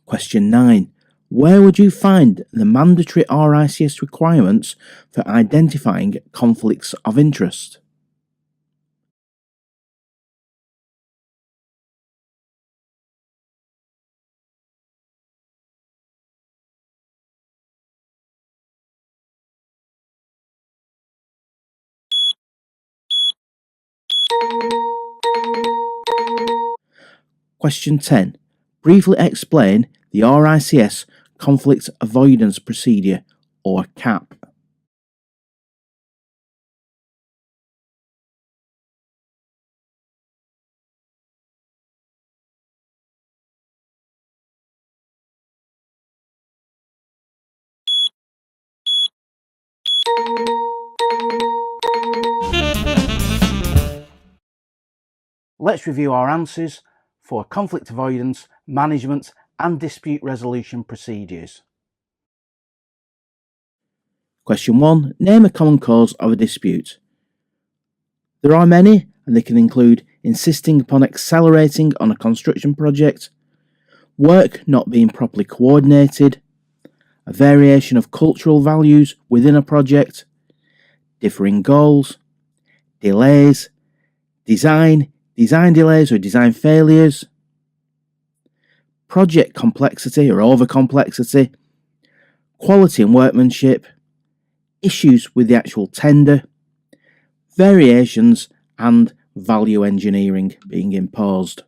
Question 9. Where would you find the mandatory RICS requirements for identifying conflicts of interest? Question 10. Briefly explain the RICS Conflict Avoidance Procedure, or CAP. Let's review our answers for conflict avoidance, management and dispute resolution procedures. Question 1. Name a common cause of a dispute. There are many, and they can include insisting upon accelerating on a construction project, work not being properly coordinated, a variation of cultural values within a project, differing goals, delays, design delays or design failures, project complexity or over-complexity, quality and workmanship, issues with the actual tender, variations and value engineering being imposed.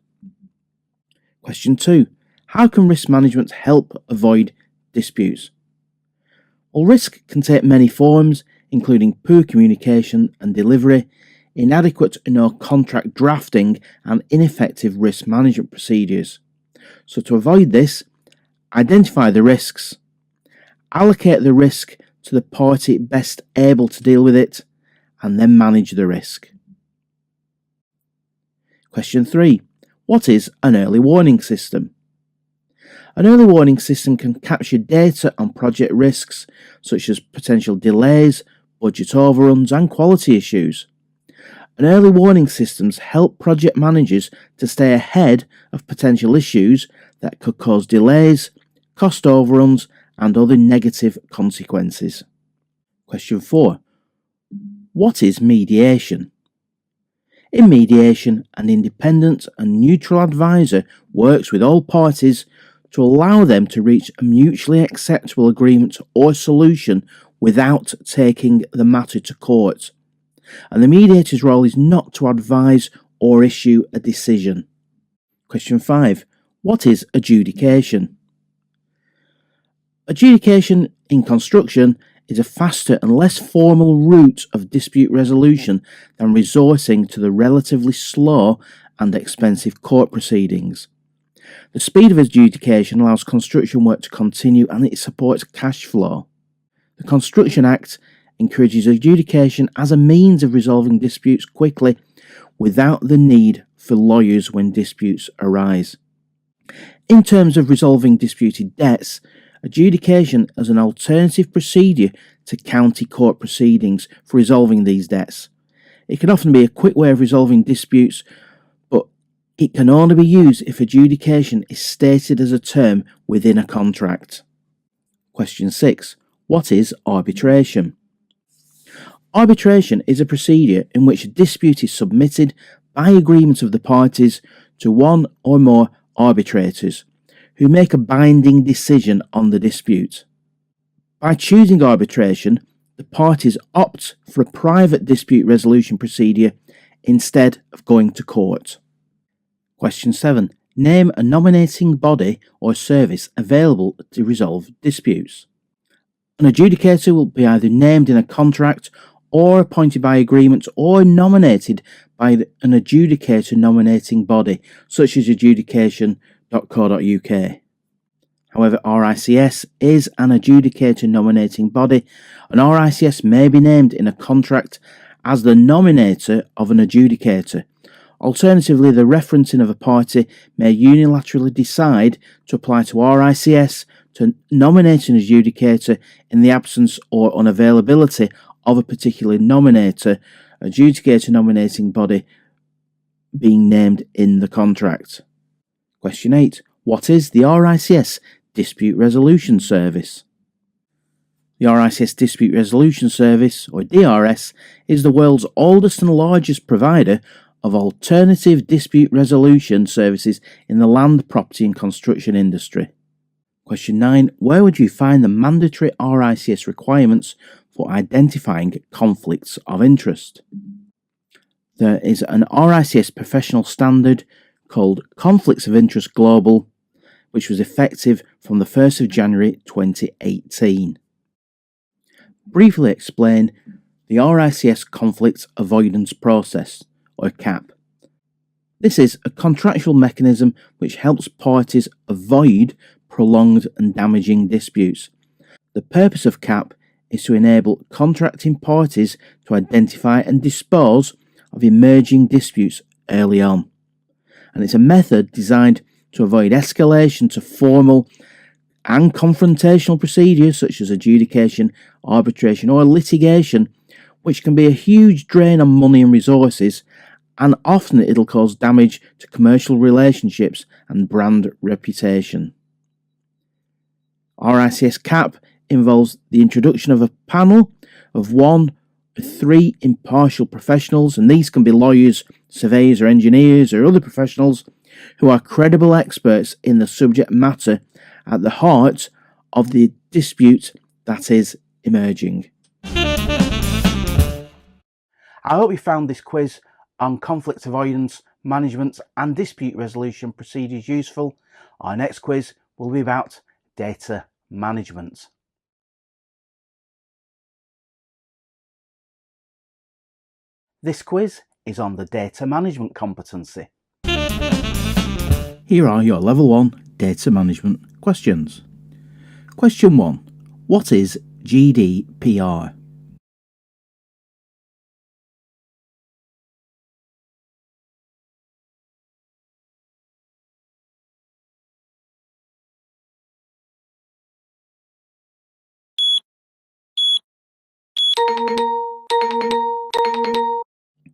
Question 2. How can risk management help avoid disputes? Well, risk can take many forms, including poor communication and delivery, inadequate or contract drafting, and ineffective risk management procedures. So to avoid this, identify the risks, allocate the risk to the party best able to deal with it, and then manage the risk. Question 3. What is an early warning system? An early warning system can capture data on project risks, such as potential delays, budget overruns, and quality issues. An early warning systems help project managers to stay ahead of potential issues that could cause delays, cost overruns, and other negative consequences. Question 4. What is mediation? In mediation, an independent and neutral advisor works with all parties to allow them to reach a mutually acceptable agreement or solution without taking the matter to court. And the mediator's role is not to advise or issue a decision. Question 5. What is adjudication? Adjudication in construction is a faster and less formal route of dispute resolution than resorting to the relatively slow and expensive court proceedings. The speed of adjudication allows construction work to continue and it supports cash flow. The Construction Act encourages adjudication as a means of resolving disputes quickly without the need for lawyers when disputes arise. In terms of resolving disputed debts, adjudication as an alternative procedure to county court proceedings for resolving these debts. It can often be a quick way of resolving disputes, but it can only be used if adjudication is stated as a term within a contract. Question 6. What is arbitration? Arbitration is a procedure in which a dispute is submitted by agreement of the parties to one or more arbitrators who make a binding decision on the dispute. By choosing arbitration, the parties opt for a private dispute resolution procedure instead of going to court. Question 7. Name a nominating body or service available to resolve disputes. An adjudicator will be either named in a contract or appointed by agreement or nominated by an adjudicator nominating body, such as adjudication.co.uk. However, RICS is an adjudicator nominating body, and RICS may be named in a contract as the nominator of an adjudicator. Alternatively, the referencing of a party may unilaterally decide to apply to RICS to nominate an adjudicator in the absence or unavailability of a particular nominator, adjudicator nominating body being named in the contract. Question 8. What is the RICS Dispute Resolution Service? The RICS Dispute Resolution Service, or DRS, is the world's oldest and largest provider of alternative dispute resolution services in the land, property and construction industry. Question 9. Where would you find the mandatory RICS requirements for identifying conflicts of interest? There is an RICS professional standard called Conflicts of Interest Global, which was effective from the 1st of January 2018. Briefly explain the RICS Conflict Avoidance Process, or CAP. This is a contractual mechanism which helps parties avoid prolonged and damaging disputes. The purpose of CAP is to enable contracting parties to identify and dispose of emerging disputes early on. And it's a method designed to avoid escalation to formal and confrontational procedures such as adjudication, arbitration or litigation, which can be a huge drain on money and resources, and often it'll cause damage to commercial relationships and brand reputation. RICS CAP involves the introduction of a panel of 1 or 3 impartial professionals, and these can be lawyers, surveyors or engineers or other professionals who are credible experts in the subject matter at the heart of the dispute that is emerging. I hope you found this quiz on conflict avoidance, management and dispute resolution procedures useful. Our next quiz will be about data management. This quiz is on the data management competency. Here are your Level 1 data management questions. Question 1. What is GDPR?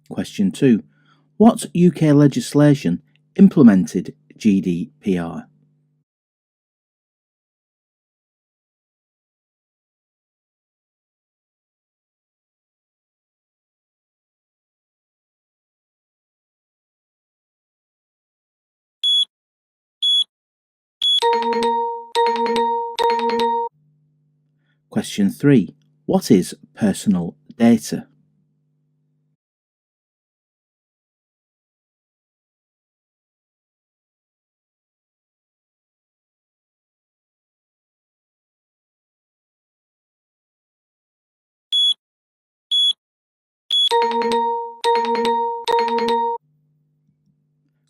Question 2. What UK legislation implemented GDPR? Question 3. What is personal data?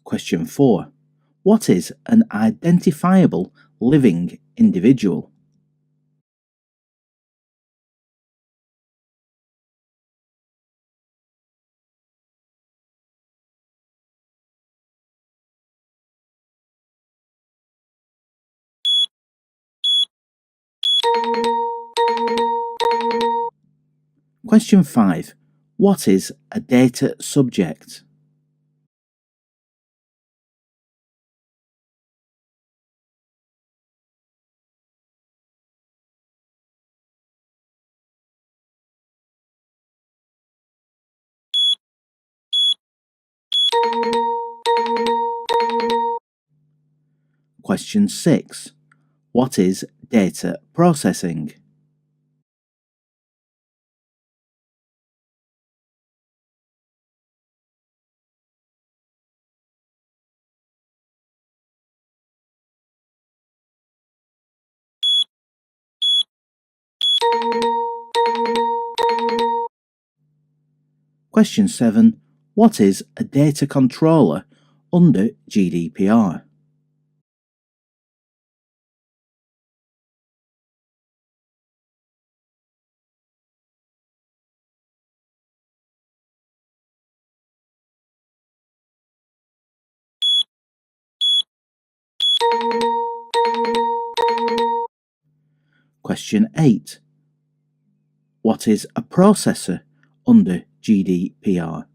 Question 4. What is an identifiable living individual? Question 5. What is a data subject? Question 6. What is data processing? Question 7. What is a data controller under GDPR? Question 8. What is a processor under GDPR?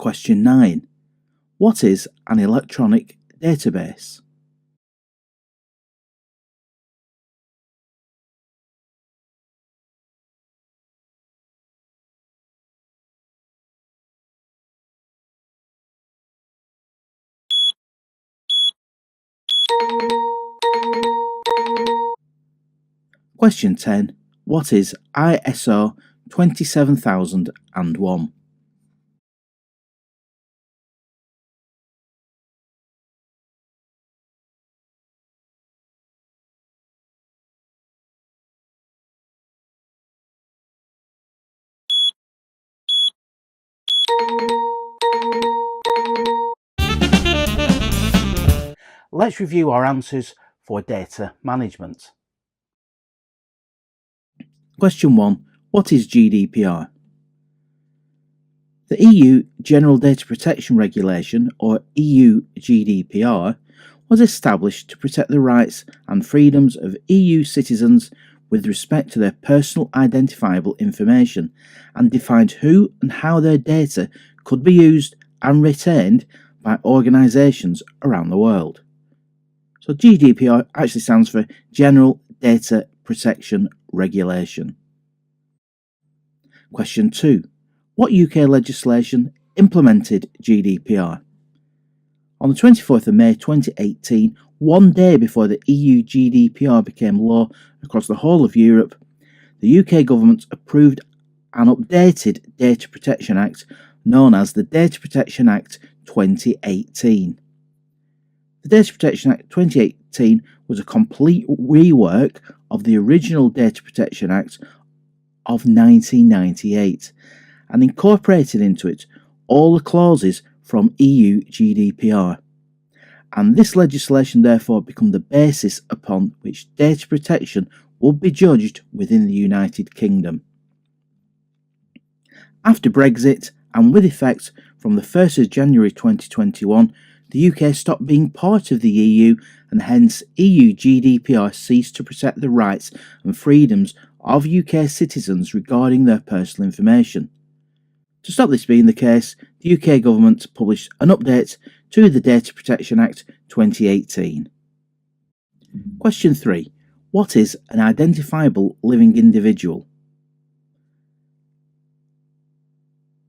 Question 9. What is an electronic database? Question 10. What is ISO 27001? Let's review our answers for data management. Question 1. What is GDPR? The EU General Data Protection Regulation, or EU GDPR, was established to protect the rights and freedoms of EU citizens with respect to their personal identifiable information, and defined who and how their data could be used and retained by organisations around the world. So GDPR actually stands for General Data Protection Regulation. Question 2. What UK legislation implemented GDPR? On the 24th of May 2018, one day before the EU GDPR became law across the whole of Europe, the UK government approved an updated Data Protection Act known as the Data Protection Act 2018. The Data Protection Act 2018 was a complete rework of the original Data Protection Act of 1998 and incorporated into it all the clauses from EU GDPR. And this legislation therefore became the basis upon which data protection would be judged within the United Kingdom. After Brexit, and with effect from the 1st of January 2021, the UK stopped being part of the EU, and hence EU GDPR ceased to protect the rights and freedoms of UK citizens regarding their personal information. To stop this being the case, the UK government published an update to the Data Protection Act 2018. Question 3. What is an identifiable living individual?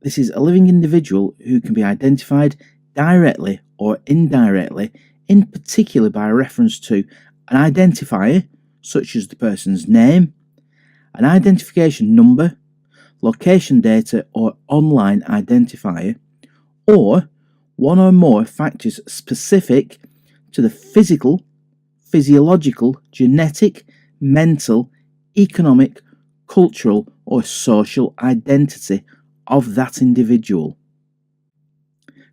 This is a living individual who can be identified directly or indirectly, in particular by reference to an identifier, such as the person's name, an identification number, location data or online identifier, or one or more factors specific to the physical, physiological, genetic, mental, economic, cultural or social identity of that individual.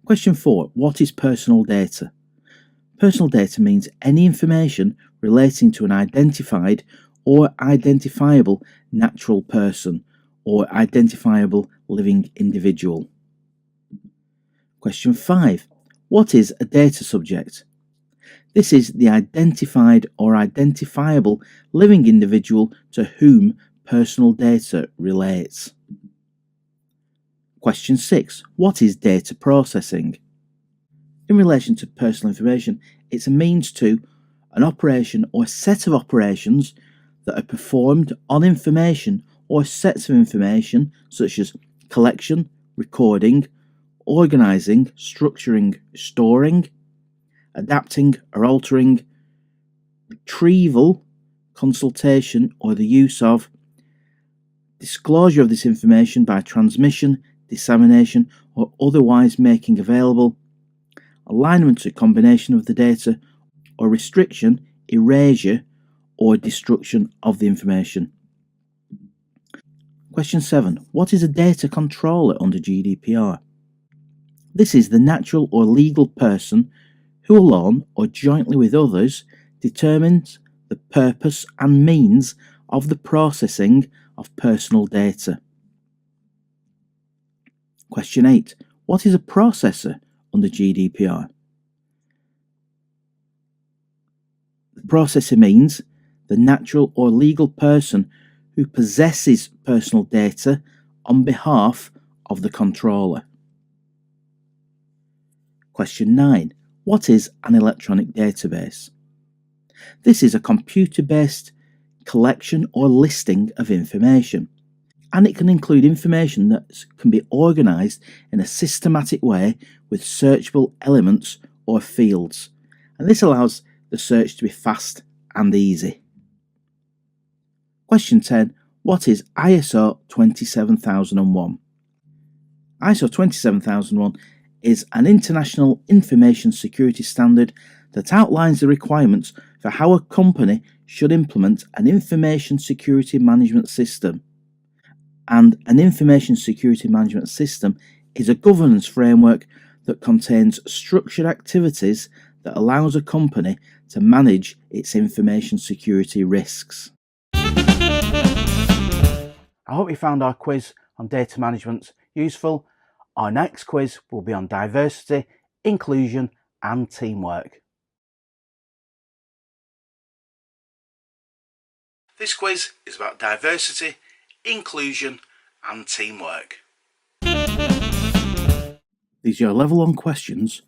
Question 4. What is personal data? Personal data means any information relating to an identified or identifiable natural person or identifiable living individual. Question 5. What is a data subject? This is the identified or identifiable living individual to whom personal data relates. Question 6. What is data processing? In relation to personal information, it's a means to an operation or set of operations that are performed on information or sets of information such as collection, recording, organising, structuring, storing, adapting or altering, retrieval, consultation or the use of, disclosure of this information by transmission, dissemination or otherwise making available, alignment or combination of the data, or restriction, erasure or destruction of the information. Question 7. What is a data controller under GDPR? This is the natural or legal person who alone or jointly with others determines the purpose and means of the processing of personal data. Question 8. What is a processor under GDPR? The processor means the natural or legal person who possesses personal data on behalf of the controller. Question 9. What is an electronic database? This is a computer-based collection or listing of information, and it can include information that can be organised in a systematic way with searchable elements or fields, and this allows the search to be fast and easy. Question 10. What is ISO 27001? ISO 27001 is an international information security standard that outlines the requirements for how a company should implement an information security management system. And an information security management system is a governance framework that contains structured activities that allows a company to manage its information security risks. I hope you found our quiz on data management useful. Our next quiz will be on diversity, inclusion and teamwork. This quiz is about diversity, inclusion and teamwork. These are your level 1 questions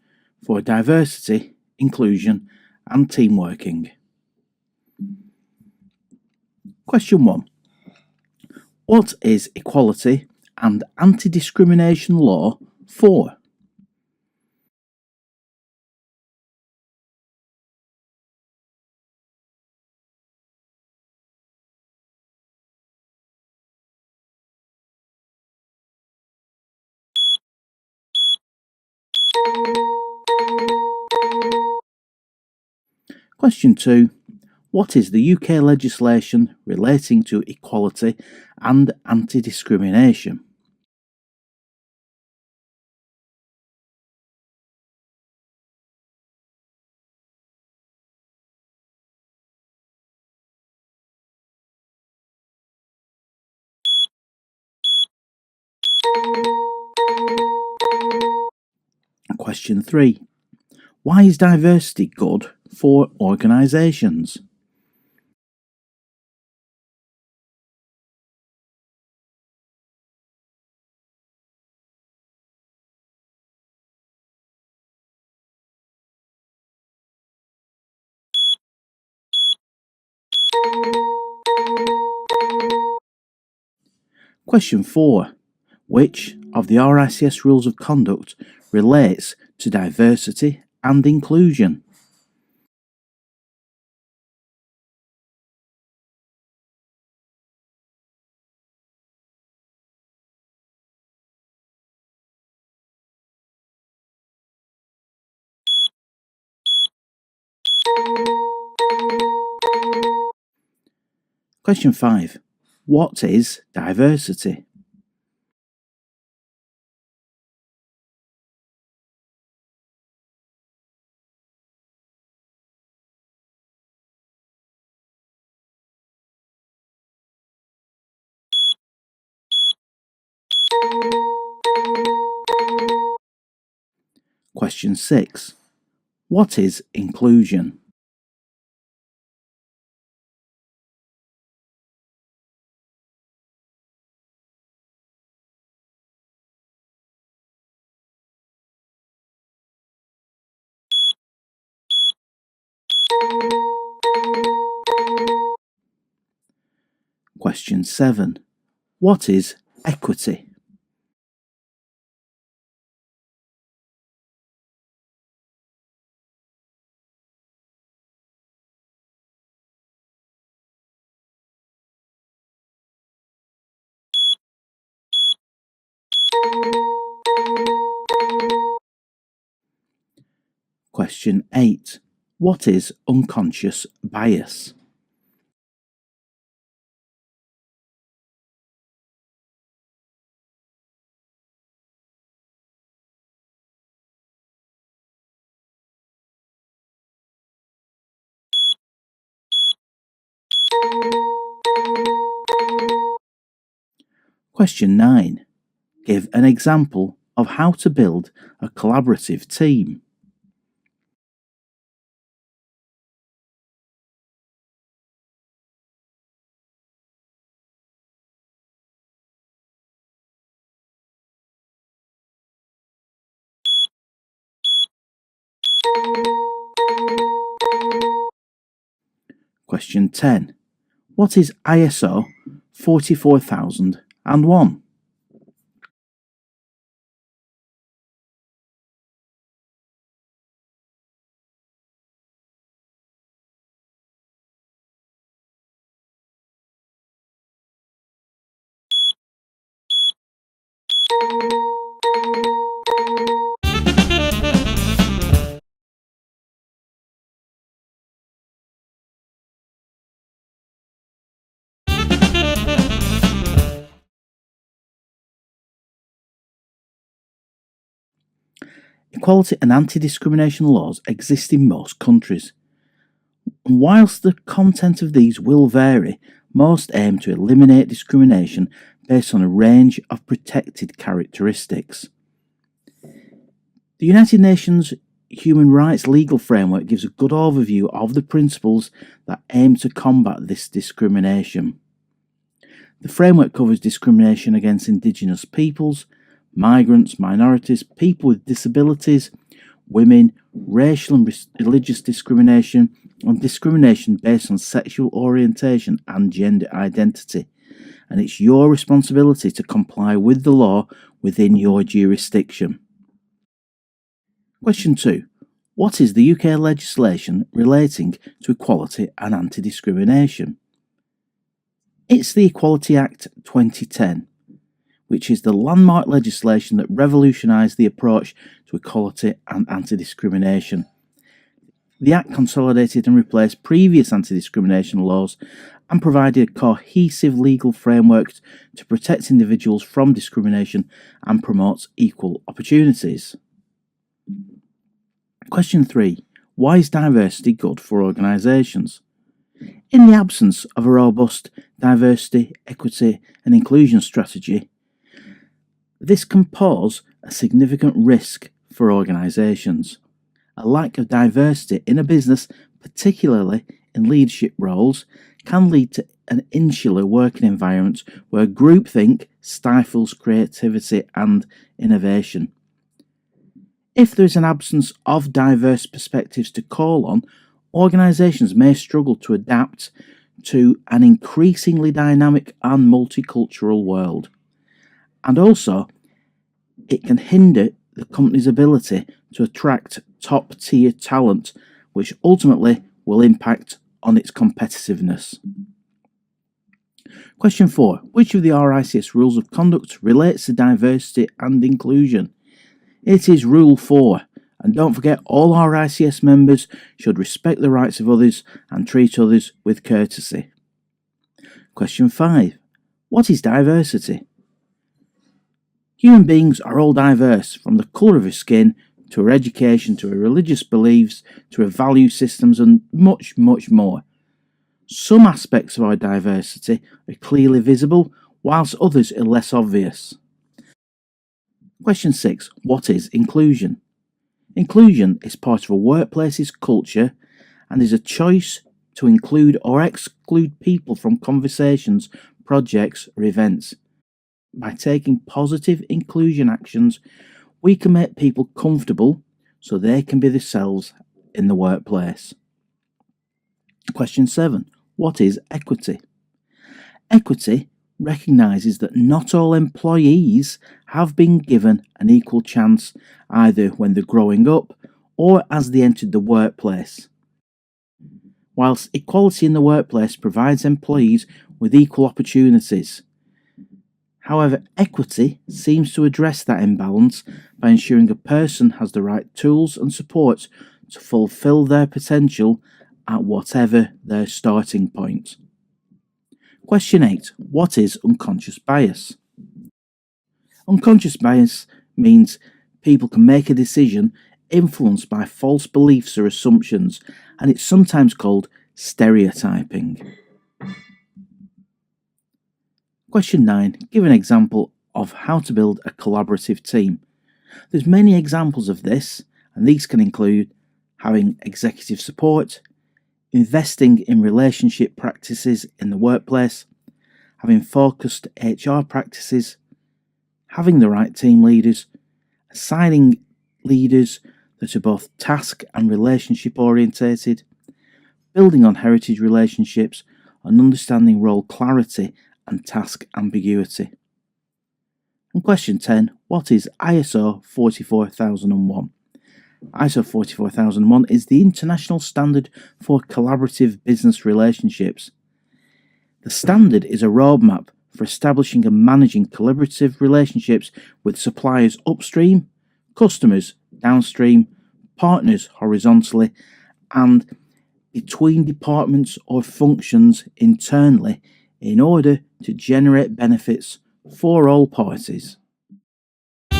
for diversity, inclusion and teamworking. Question 1. What is equality and anti-discrimination law for? Question 2. What is the UK legislation relating to equality and anti-discrimination? Question 3. Why is diversity good for organisations? Question 4. Which of the RICS rules of conduct relates to diversity and inclusion? Question 5. What is diversity? Question 6. What is inclusion? Question 7. What is equity? Question 8. What is unconscious bias? Question 9. Give an example of how to build a collaborative team. Question 10. What is ISO 44001? Equality and anti-discrimination laws exist in most countries, and whilst the content of these will vary, most aim to eliminate discrimination based on a range of protected characteristics. The United Nations Human Rights Legal Framework gives a good overview of the principles that aim to combat this discrimination. The framework covers discrimination against Indigenous peoples, migrants, minorities, people with disabilities, women, racial and religious discrimination, and discrimination based on sexual orientation and gender identity. And it's your responsibility to comply with the law within your jurisdiction. Question 2. What is the UK legislation relating to equality and anti-discrimination? It's the Equality Act 2010, which is the landmark legislation that revolutionised the approach to equality and anti-discrimination. The Act consolidated and replaced previous anti-discrimination laws and provided a cohesive legal framework to protect individuals from discrimination and promote equal opportunities. Question 3. Why is diversity good for organisations? In the absence of a robust diversity, equity and inclusion strategy, this can pose a significant risk for organisations. A lack of diversity in a business, particularly in leadership roles, can lead to an insular working environment where groupthink stifles creativity and innovation. If there is an absence of diverse perspectives to call on, organisations may struggle to adapt to an increasingly dynamic and multicultural world. And also, it can hinder the company's ability to attract top-tier talent, which ultimately will impact on its competitiveness. Question 4. Which of the RICS rules of conduct relates to diversity and inclusion? It is Rule 4, and don't forget all RICS members should respect the rights of others and treat others with courtesy. Question 5. What is diversity? Human beings are all diverse, from the colour of our skin, to our education, to our religious beliefs, to our value systems, and much, much more. Some aspects of our diversity are clearly visible, whilst others are less obvious. Question 6. What is inclusion? Inclusion is part of a workplace's culture and is a choice to include or exclude people from conversations, projects, or events. By taking positive inclusion actions, we can make people comfortable so they can be themselves in the workplace. Question 7. What is equity? Equity recognises that not all employees have been given an equal chance either when they're growing up or as they entered the workplace. Whilst equality in the workplace provides employees with equal opportunities, however, equity seems to address that imbalance by ensuring a person has the right tools and support to fulfil their potential at whatever their starting point. Question 8. What is unconscious bias? Unconscious bias means people can make a decision influenced by false beliefs or assumptions, and it's sometimes called stereotyping. Question 9. Give an example of how to build a collaborative team. There's many examples of this, and these can include having executive support, investing in relationship practices in the workplace, having focused HR practices, having the right team leaders, assigning leaders that are both task and relationship orientated, building on heritage relationships, and understanding role clarity and task ambiguity. And question 10, what is ISO 44001? ISO 44001 is the international standard for collaborative business relationships. The standard is a roadmap for establishing and managing collaborative relationships with suppliers upstream, customers downstream, partners horizontally, and between departments or functions internally in order to generate benefits for all parties. We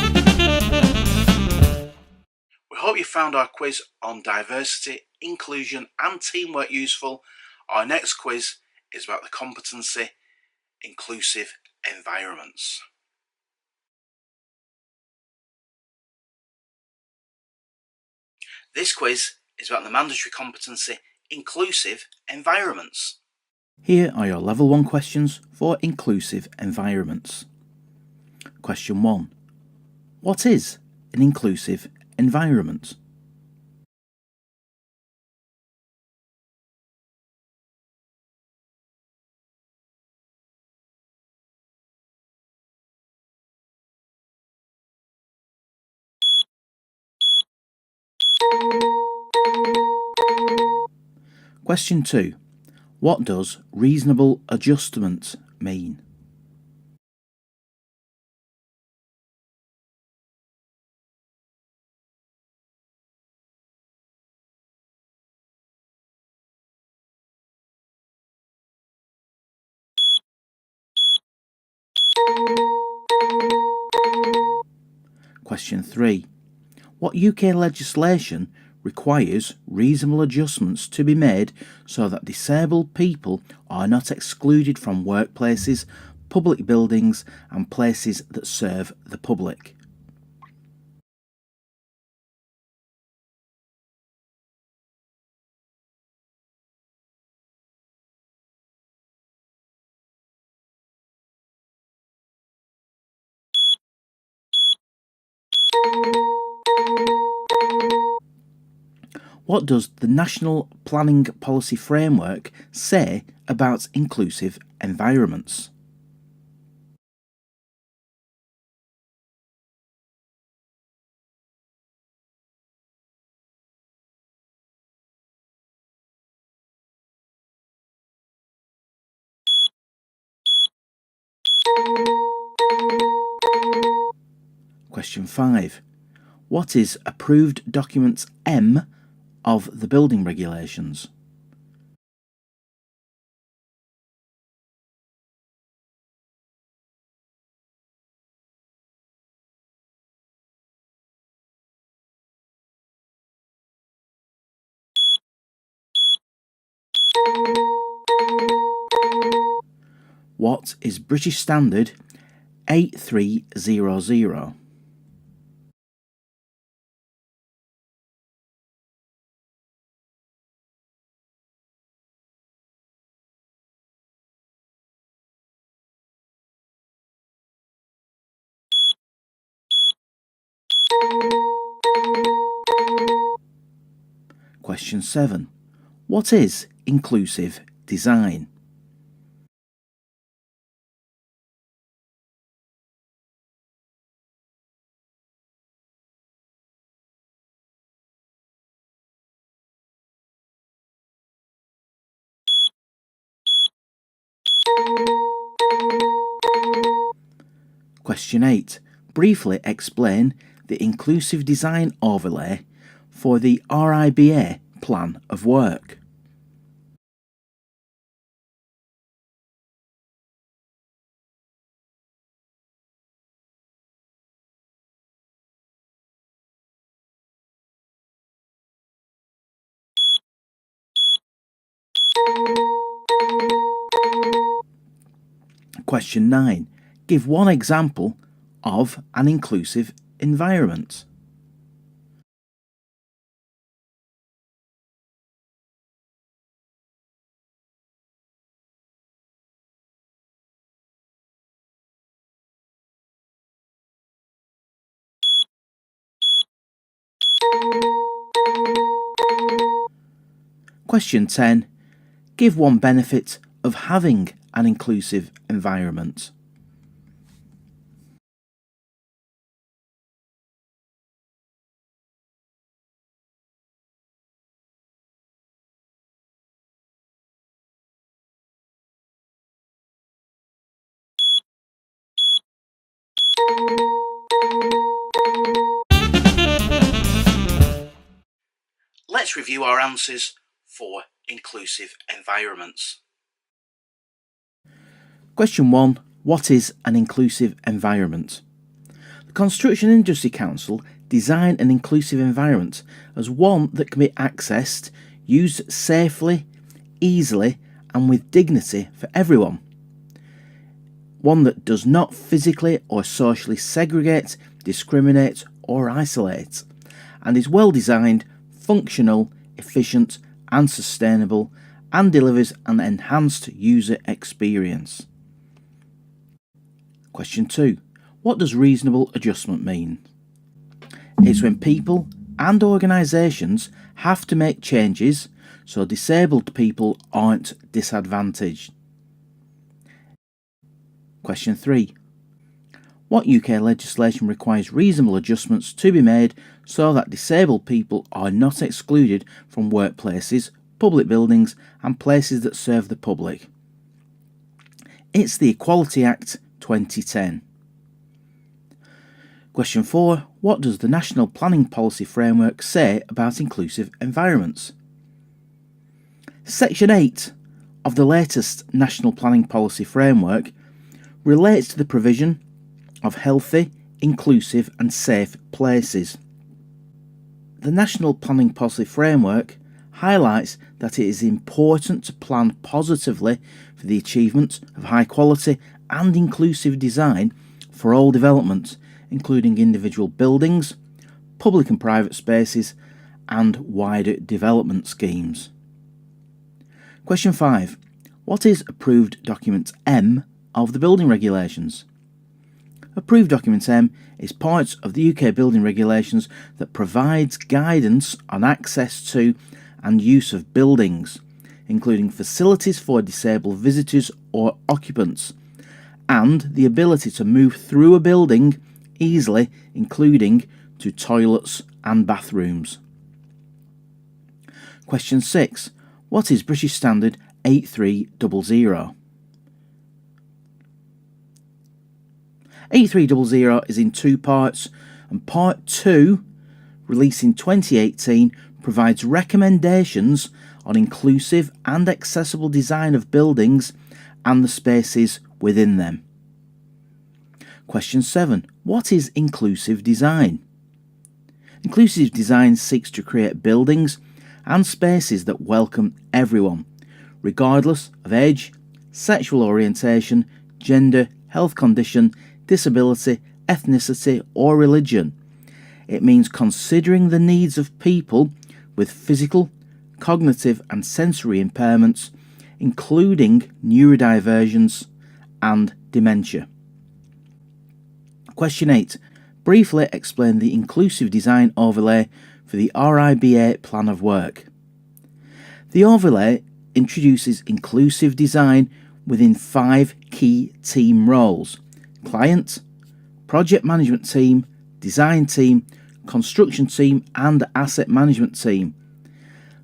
hope you found our quiz on diversity, inclusion and teamwork useful. Our next quiz is about the competency inclusive environments. This quiz is about the mandatory competency inclusive environments. Here are your level 1 questions for inclusive environments. Question 1. What is an inclusive environment? Question 2. What does reasonable adjustment mean? Question 3. What UK legislation requires reasonable adjustments to be made so that disabled people are not excluded from workplaces, public buildings and places that serve the public? What does the National Planning Policy Framework say about inclusive environments? Question 5. What is Approved Document M of the building regulations? What is British Standard 8300? Question 7. What is inclusive design? Question 8. Briefly explain the inclusive design overlay for the RIBA plan of work. Question 9. Give one example of an inclusive environment. Question 10. Give one benefit of having an inclusive environment. Let's review our answers for inclusive environments. Question 1. What is an inclusive environment? The Construction Industry Council design an inclusive environment as one that can be accessed, used safely, easily and with dignity for everyone. One that does not physically or socially segregate, discriminate or isolate, and is well designed, functional, efficient and sustainable, and delivers an enhanced user experience. Question 2. What does reasonable adjustment mean? It's when people and organisations have to make changes so disabled people aren't disadvantaged. Question 3. What UK legislation requires reasonable adjustments to be made so that disabled people are not excluded from workplaces, public buildings and places that serve the public? It's the Equality Act 2010. Question 4. What does the National Planning Policy Framework say about inclusive environments? Section 8 of the latest National Planning Policy Framework relates to the provision of healthy, inclusive and safe places. The National Planning Policy Framework highlights that it is important to plan positively for the achievement of high quality and inclusive design for all developments, including individual buildings, public and private spaces and wider development schemes. Question 5. What is Approved Document M of the Building Regulations? Approved Document M is part of the UK Building Regulations that provides guidance on access to and use of buildings, including facilities for disabled visitors or occupants, and the ability to move through a building easily, including to toilets and bathrooms. Question 6. What is British Standard 8300? 8300 is in two parts, and Part 2, released in 2018, provides recommendations on inclusive and accessible design of buildings and the spaces within them. Question 7. What is inclusive design? Inclusive design seeks to create buildings and spaces that welcome everyone, regardless of age, sexual orientation, gender, health condition, disability, ethnicity or religion. It means considering the needs of people with physical, cognitive and sensory impairments, including neurodivergence and dementia. Question 8. Briefly explain the inclusive design overlay for the RIBA plan of work. The overlay introduces inclusive design within 5 key team roles: client, project management team, design team, construction team and asset management team.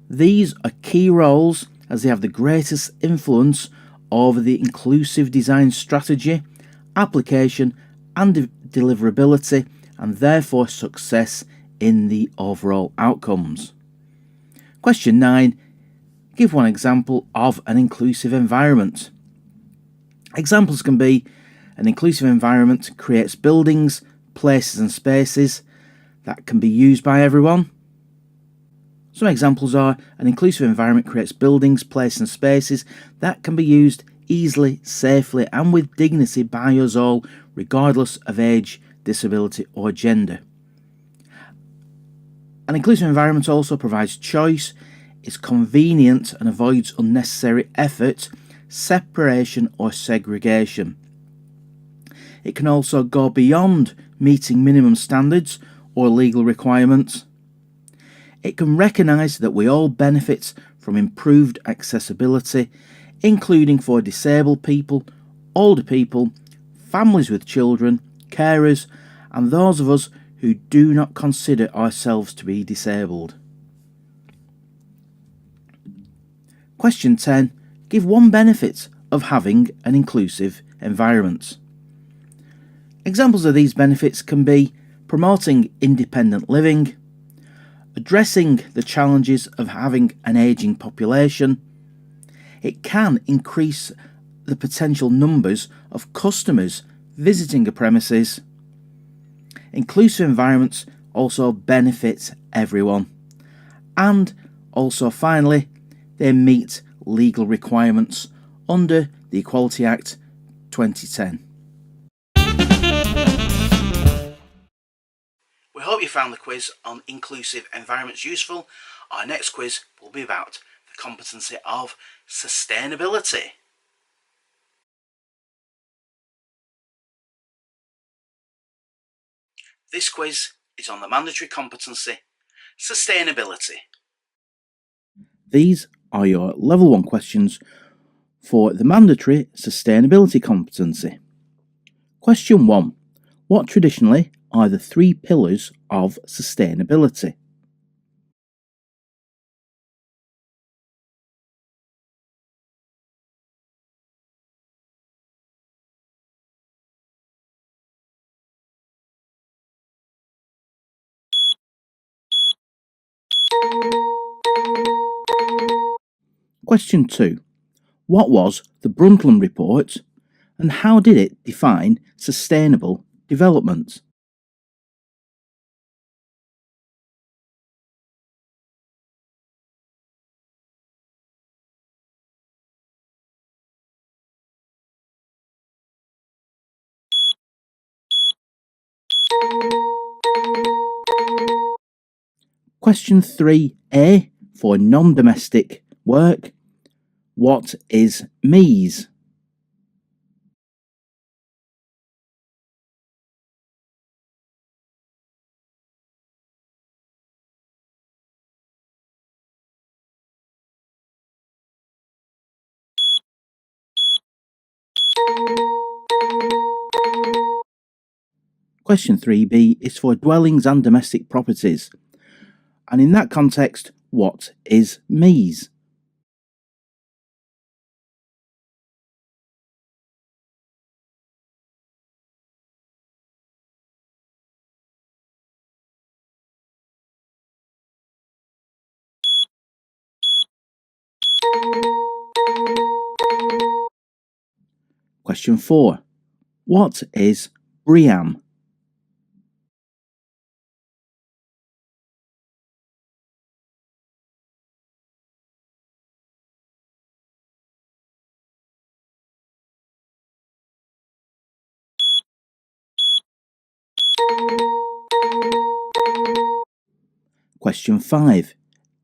These are key roles as they have the greatest influence over the inclusive design strategy, application and deliverability, and therefore success in the overall outcomes. Question 9. Give one example of an inclusive environment. Examples can be: an inclusive environment creates buildings, places and spaces that can be used by everyone. Some examples are: an inclusive environment creates buildings, places and spaces that can be used easily, safely and with dignity by us all, regardless of age, disability or gender. An inclusive environment also provides choice, is convenient and avoids unnecessary effort, separation or segregation. It can also go beyond meeting minimum standards or legal requirements. It can recognise that we all benefit from improved accessibility, including for disabled people, older people, families with children, carers, and those of us who do not consider ourselves to be disabled. Question 10. Give one benefit of having an inclusive environment. Examples of these benefits can be promoting independent living, addressing the challenges of having an ageing population. It can increase the potential numbers of customers visiting a premises. Inclusive environments also benefit everyone. And also finally, they meet legal requirements under the Equality Act 2010. We hope you found the quiz on inclusive environments useful. Our next quiz will be about the competency of sustainability. This quiz is on the mandatory competency, sustainability. These are your level 1 questions for the mandatory sustainability competency. Question 1. What traditionally are the 3 pillars of sustainability? Question 2. What was the Brundtland Report and how did it define sustainable development? Question 3a for non-domestic work. What is MEES? Question 3b is for dwellings and domestic properties. And in that context, what is MEES? Question 4. What is BREEAM? Question 5.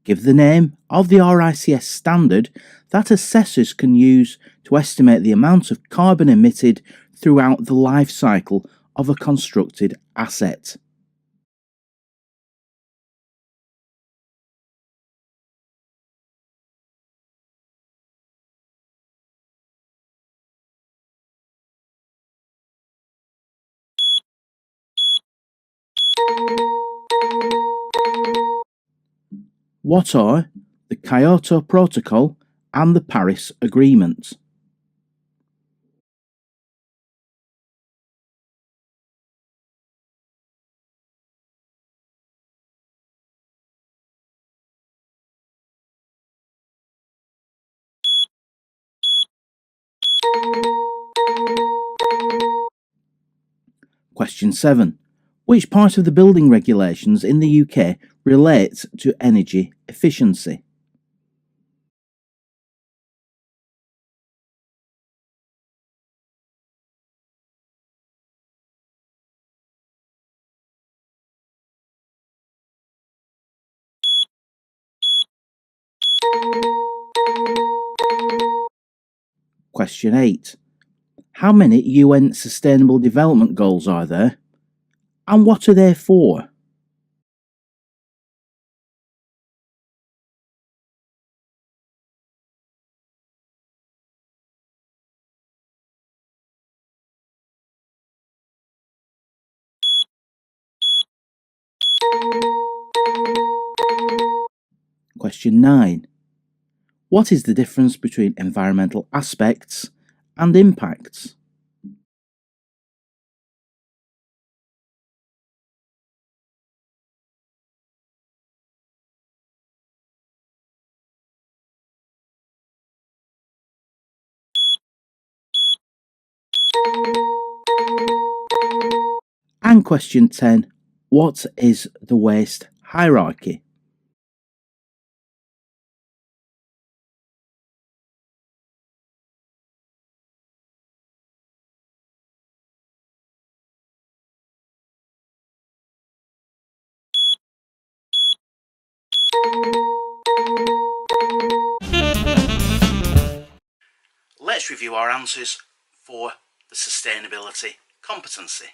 Give the name of the RICS standard that assessors can use to estimate the amount of carbon emitted throughout the life cycle of a constructed asset. What are the Kyoto Protocol and the Paris Agreement? Question 7. Which part of the building regulations in the UK relates to energy efficiency? Question 8. How many UN Sustainable Development Goals are there? And what are they for? Question 9. What is the difference between environmental aspects and impacts? And question 10. What is the waste hierarchy? Let's review our answers for the sustainability competency.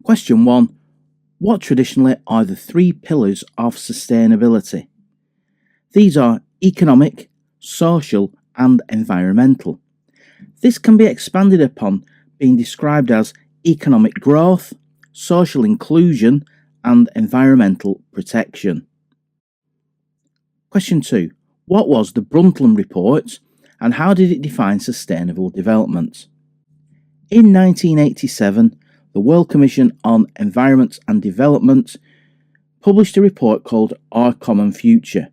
Question 1. What traditionally are the 3 pillars of sustainability? These are economic, social, and environmental. This can be expanded upon being described as economic growth, social inclusion, and environmental protection. Question 2. What was the Brundtland Report and how did it define sustainable development? In 1987, the World Commission on Environment and Development published a report called Our Common Future.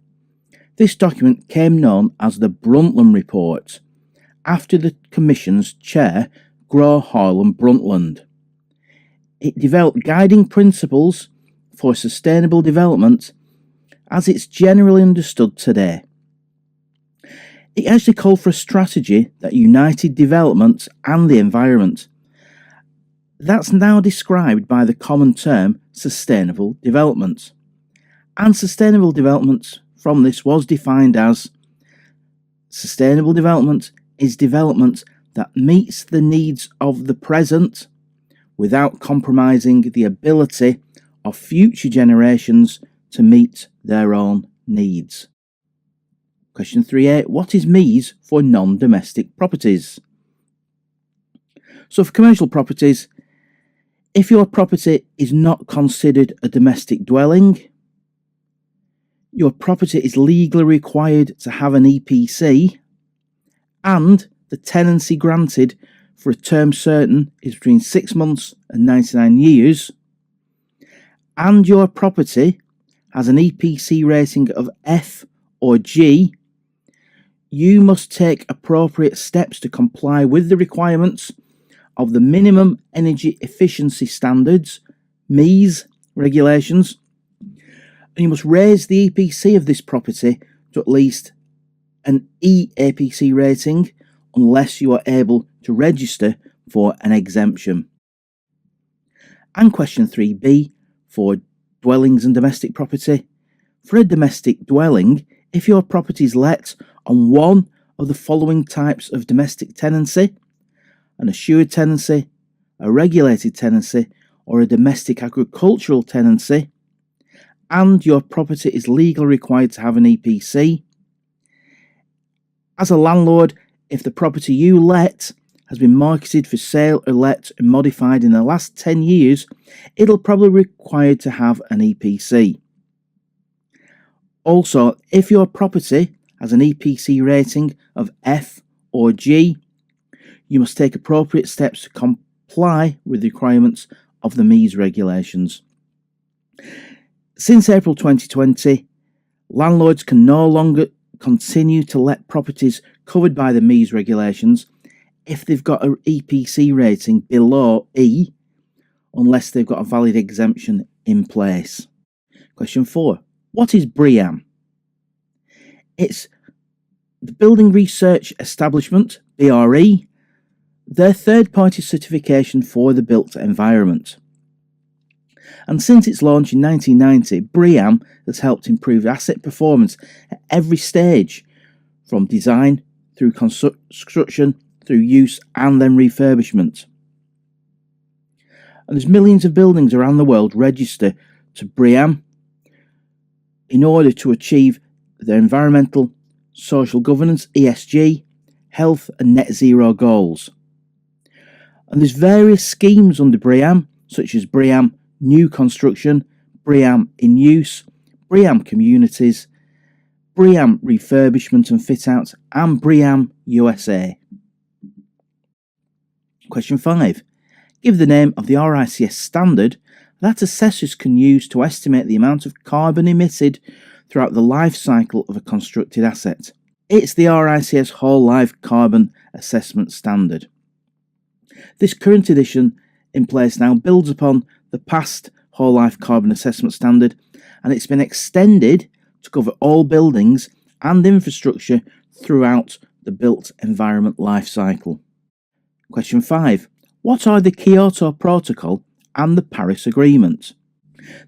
This document came known as the Brundtland Report, after the Commission's chair, Gro Harlem Brundtland. It developed guiding principles for sustainable development as it's generally understood today. It actually called for a strategy that united development and the environment. That's now described by the common term sustainable development. And sustainable development from this was defined as sustainable development is development that meets the needs of the present without compromising the ability of future generations to meet their own needs. Question 3a. What is MEES for non-domestic properties? So for commercial properties, if your property is not considered a domestic dwelling, your property is legally required to have an EPC, and the tenancy granted for a term certain is between 6 months and 99 years, and your property has an EPC rating of F or G, you must take appropriate steps to comply with the requirements of the Minimum Energy Efficiency Standards, MEES regulations, and you must raise the EPC of this property to at least an EAPC rating unless you are able to register for an exemption. And question 3b for dwellings and domestic property. For a domestic dwelling, if your property is let on one of the following types of domestic tenancy: an assured tenancy, a regulated tenancy, or a domestic agricultural tenancy, and your property is legally required to have an EPC. As a landlord, if the property you let has been marketed for sale or let and modified in the last 10 years, it'll probably be required to have an EPC. Also, if your property has an EPC rating of F or G, you must take appropriate steps to comply with the requirements of the MEES regulations. Since April 2020, landlords can no longer continue to let properties covered by the MEES regulations if they've got an EPC rating below E, unless they've got a valid exemption in place. Question 4. What is BREEAM? It's the Building Research Establishment, BRE, their third-party certification for the built environment. And since its launch in 1990, BREEAM has helped improve asset performance at every stage, from design through construction, through use and then refurbishment. And there's millions of buildings around the world register to BREEAM in order to achieve their environmental, social governance, ESG, health and net zero goals. And there's various schemes under BREEAM such as BREEAM New Construction, BREEAM In Use, BREEAM Communities, BREEAM Refurbishment and Fit Out, and BREEAM USA. Question 5. Give the name of the RICS standard that assessors can use to estimate the amount of carbon emitted throughout the life cycle of a constructed asset. It's the RICS Whole Life Carbon Assessment Standard. This current edition in place now builds upon the past Whole Life Carbon Assessment Standard, and it's been extended to cover all buildings and infrastructure throughout the built environment life cycle. Question 5. What are the Kyoto Protocol and the Paris Agreement?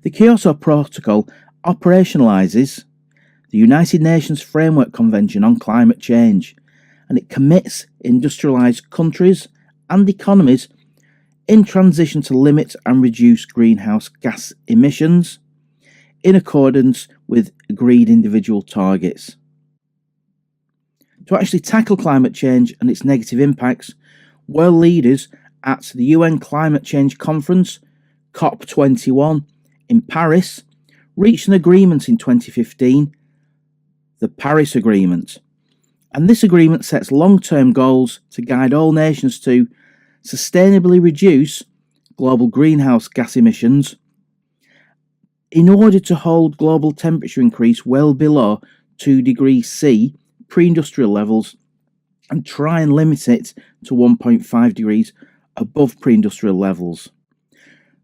The Kyoto Protocol operationalises the United Nations Framework Convention on Climate Change, and it commits industrialised countries and economies in transition to limit and reduce greenhouse gas emissions in accordance with agreed individual targets. To actually tackle climate change and its negative impacts, world leaders at the UN Climate Change Conference, COP21, in Paris, reached an agreement in 2015, the Paris Agreement. And this agreement sets long-term goals to guide all nations to sustainably reduce global greenhouse gas emissions in order to hold global temperature increase well below 2 degrees C pre-industrial levels and try and limit it to 1.5 degrees above pre-industrial levels.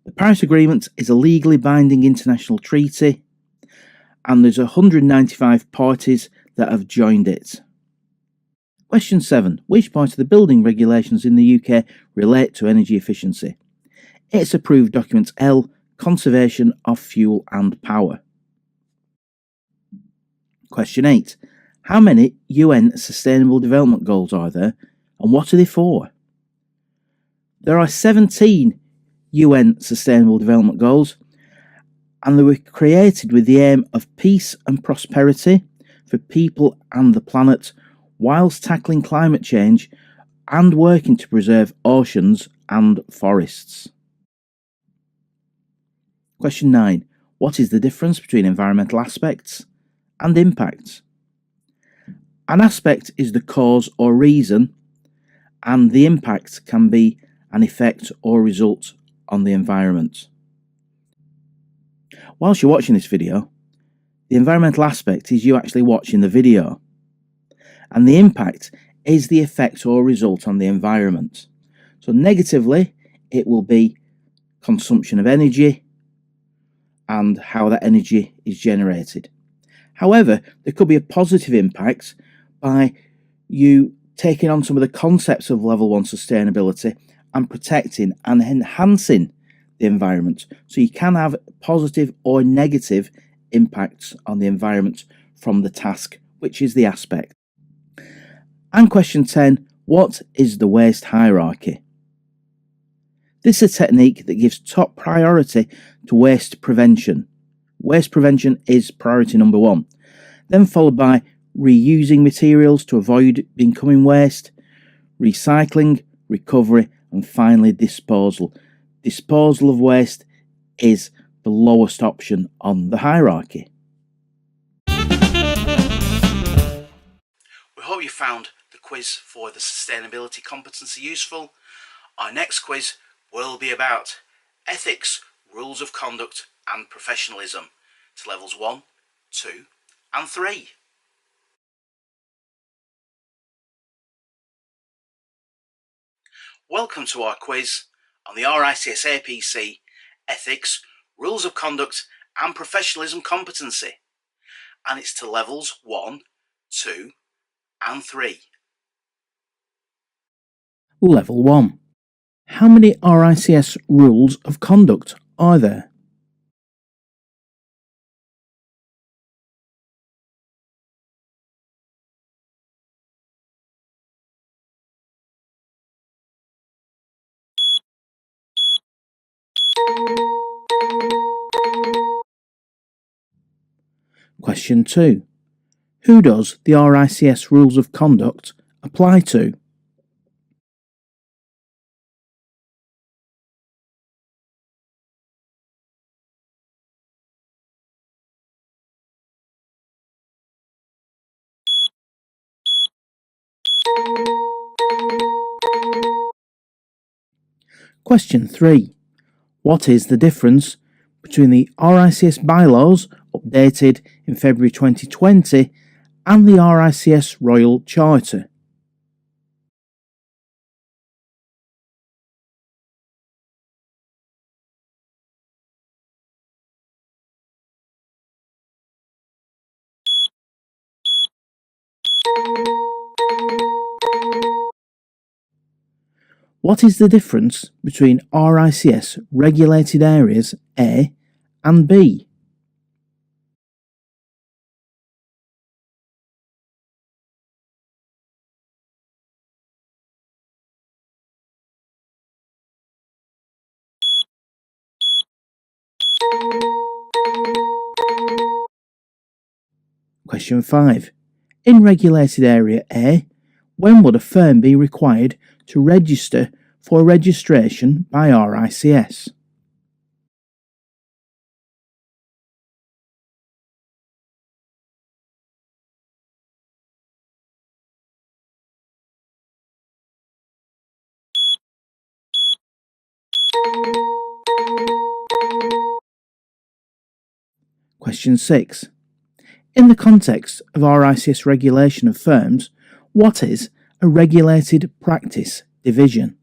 The Paris Agreement is a legally binding international treaty, and there's 195 parties that have joined it. Question 7. Which part of the building regulations in the UK relate to energy efficiency? It's approved document L, Conservation of Fuel and Power. Question 8. How many UN Sustainable Development Goals are there, and what are they for? There are 17 UN Sustainable Development Goals, and they were created with the aim of peace and prosperity for people and the planet, whilst tackling climate change and working to preserve oceans and forests. Question 9. What is the difference between environmental aspects and impacts? An aspect is the cause or reason, and the impact can be an effect or result on the environment. Whilst you're watching this video, the environmental aspect is you actually watching the video, and the impact is the effect or result on the environment. So negatively, it will be consumption of energy and how that energy is generated. However, there could be a positive impact by you taking on some of the concepts of level 1 sustainability and protecting and enhancing the environment. So you can have positive or negative impacts on the environment from the task, which is the aspect. And question 10, what is the waste hierarchy? This is a technique that gives top priority to waste prevention. Waste prevention is priority number 1, then followed by reusing materials to avoid becoming waste, recycling, recovery, and finally disposal. Disposal of waste is the lowest option on the hierarchy. We hope you found the quiz for the sustainability competency useful. Our next quiz will be about ethics, rules of conduct and professionalism to levels 1, 2 and 3. Welcome to our quiz on the RICS APC Ethics, Rules of Conduct and Professionalism Competency, and it's to levels 1, 2 and 3. Level 1. How many RICS rules of conduct are there? Question 2. Who does the RICS rules of conduct apply to? Question 3. What is the difference between the RICS bylaws updated in February 2020 and the RICS Royal Charter? What is the difference between RICS regulated areas A and B? Question 5. In regulated area A, when would a firm be required to register for registration by RICS? Question 6. In the context of RICS regulation of firms, what is a regulated practice division?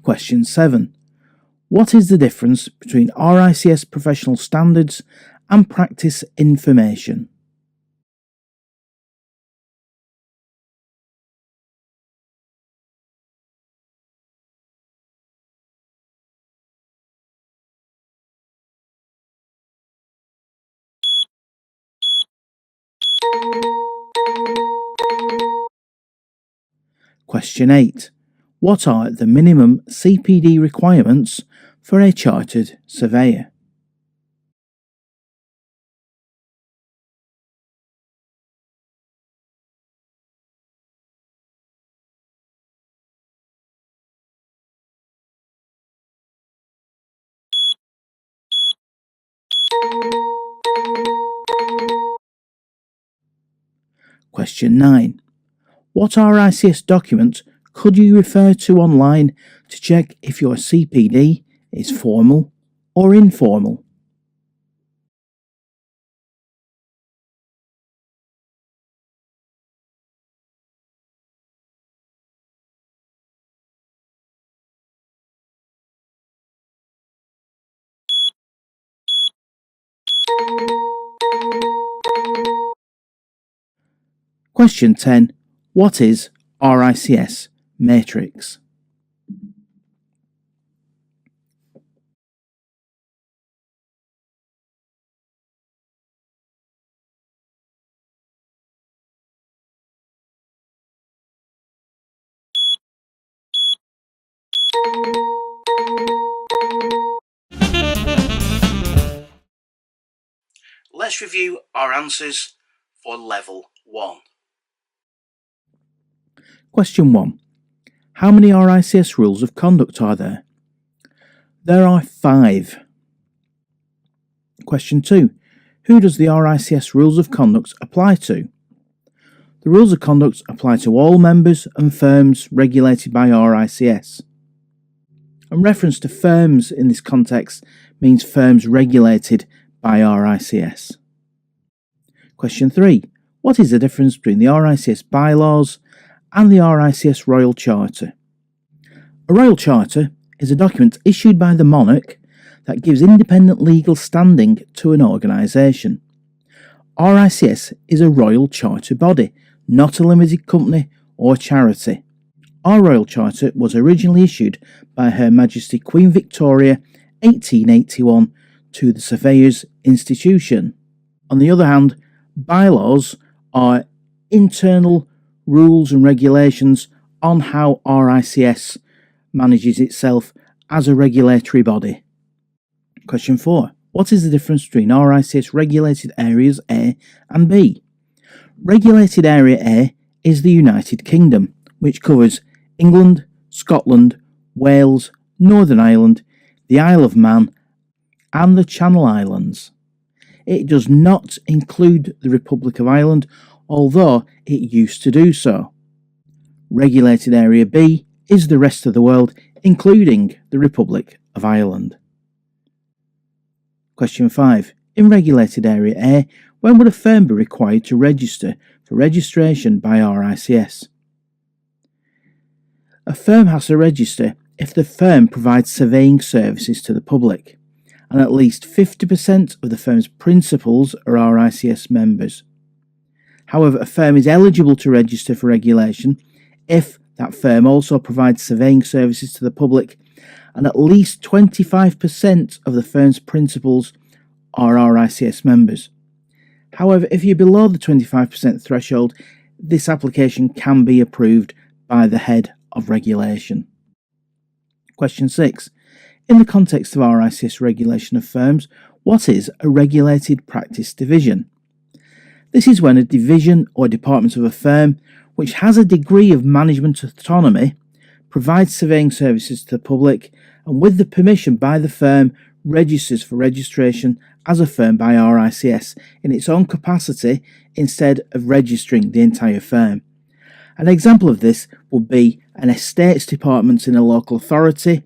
Question 7. What is the difference between RICS professional standards and practice information? Question 8. What are the minimum CPD requirements for a chartered surveyor? Question 9. What RICS document could you refer to online to check if your CPD is formal or informal? Question 10. What is RICS matrix? Let's review our answers for level 1. Question 1. How many RICS rules of conduct are there? There are 5. Question 2. Who does the RICS rules of conduct apply to? The rules of conduct apply to all members and firms regulated by RICS. And reference to firms in this context means firms regulated by RICS. Question 3. What is the difference between the RICS bylaws and the RICS Royal Charter? A Royal Charter is a document issued by the monarch that gives independent legal standing to an organisation. RICS is a Royal Charter body, not a limited company or charity. Our Royal Charter was originally issued by Her Majesty Queen Victoria 1881 to the Surveyors Institution. On the other hand, bylaws are internal rules and regulations on how RICS manages itself as a regulatory body. Question 4. What is the difference between RICS regulated areas A and B? Regulated Area A is the United Kingdom, which covers England, Scotland, Wales, Northern Ireland, the Isle of Man, and the Channel Islands. It does not include the Republic of Ireland, although it used to do so. Regulated Area B is the rest of the world, including the Republic of Ireland. Question 5. In Regulated Area A, when would a firm be required to register for registration by RICS? A firm has to register if the firm provides surveying services to the public, and at least 50% of the firm's principals are RICS members. However, a firm is eligible to register for regulation if that firm also provides surveying services to the public, and at least 25% of the firm's principals are RICS members. However, if you're below the 25% threshold, this application can be approved by the head of regulation. Question 6. In the context of RICS regulation of firms, what is a regulated practice division? This is when a division or department of a firm, which has a degree of management autonomy, provides surveying services to the public and, with the permission by the firm, registers for registration as a firm by RICS in its own capacity instead of registering the entire firm. An example of this would be an estates department in a local authority,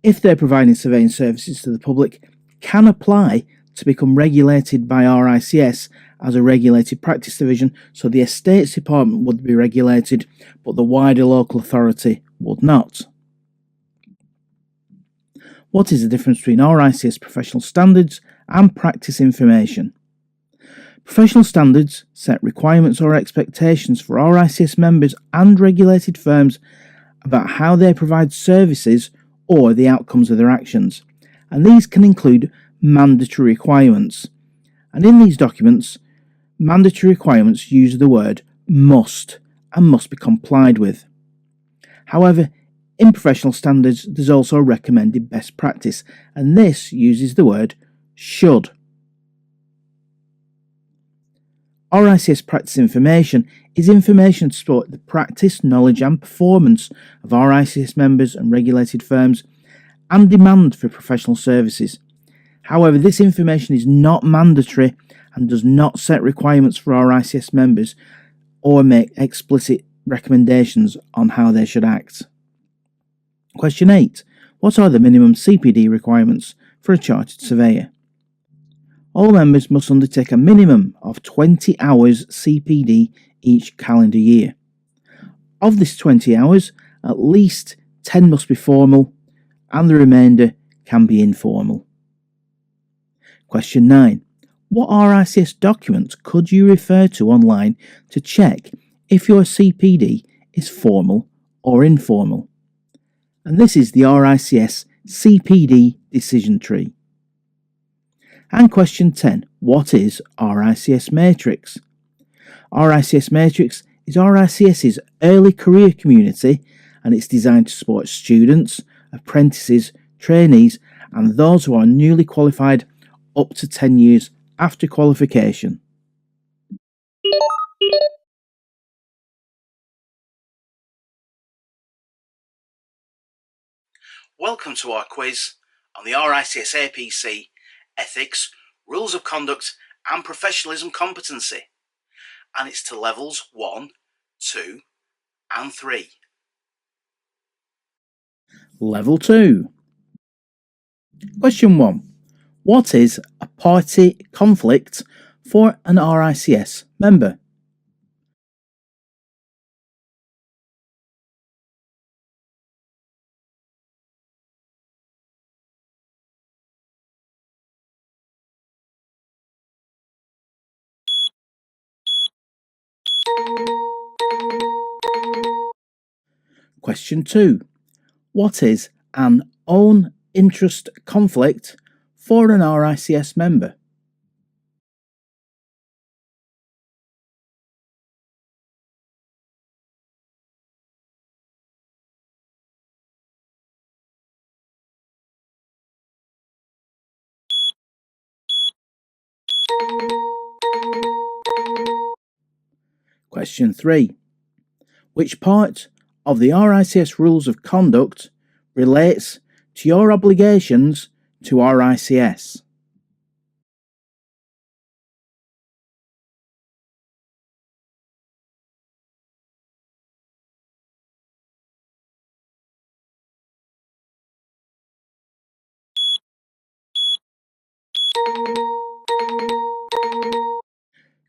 if they're providing surveying services to the public, can apply to become regulated by RICS as a regulated practice division, so the estates department would be regulated, but the wider local authority would not. What is the difference between RICS professional standards and practice information? Professional standards set requirements or expectations for RICS members and regulated firms about how they provide services or the outcomes of their actions, and these can include mandatory requirements. And in these documents, mandatory requirements use the word must and must be complied with. However, in professional standards, there's also recommended best practice, and this uses the word should. RICS practice information is information to support the practice, knowledge and performance of RICS members and regulated firms and demand for professional services. However, this information is not mandatory and does not set requirements for RICS members or make explicit recommendations on how they should act. Question 8. What are the minimum CPD requirements for a chartered surveyor? All members must undertake a minimum of 20 hours CPD each calendar year. Of this 20 hours, at least 10 must be formal, and the remainder can be informal. Question 9. What RICS document could you refer to online to check if your CPD is formal or informal? And this is the RICS CPD decision tree. And question 10. What is RICS Matrix? RICS Matrix is RICS's early career community, and it's designed to support students, apprentices, trainees and those who are newly qualified up to 10 years after qualification. Welcome to our quiz on the RICS APC Ethics, Rules of Conduct and Professionalism Competency, and it's to levels 1, 2 and 3. Level 2. Question 1. What is a party conflict for an RICS member? Question 2. What is an own interest conflict for an RICS member? Question 3. Which part of the RICS Rules of Conduct relates to your obligations to RICS?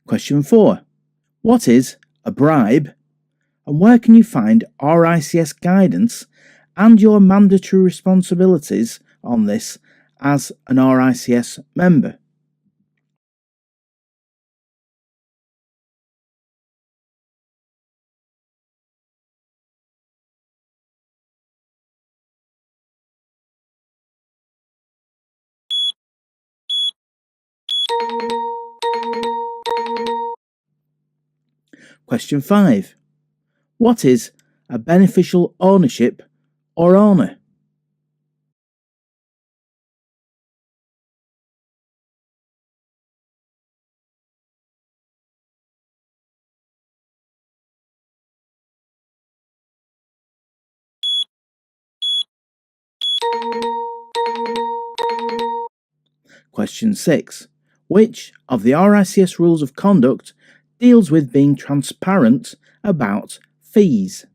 Question 4. What is a bribe, and where can you find RICS guidance and your mandatory responsibilities on this as an RICS member? Question 5. What is a beneficial ownership or owner? Question 6. Which of the RICS Rules of Conduct deals with being transparent about fees?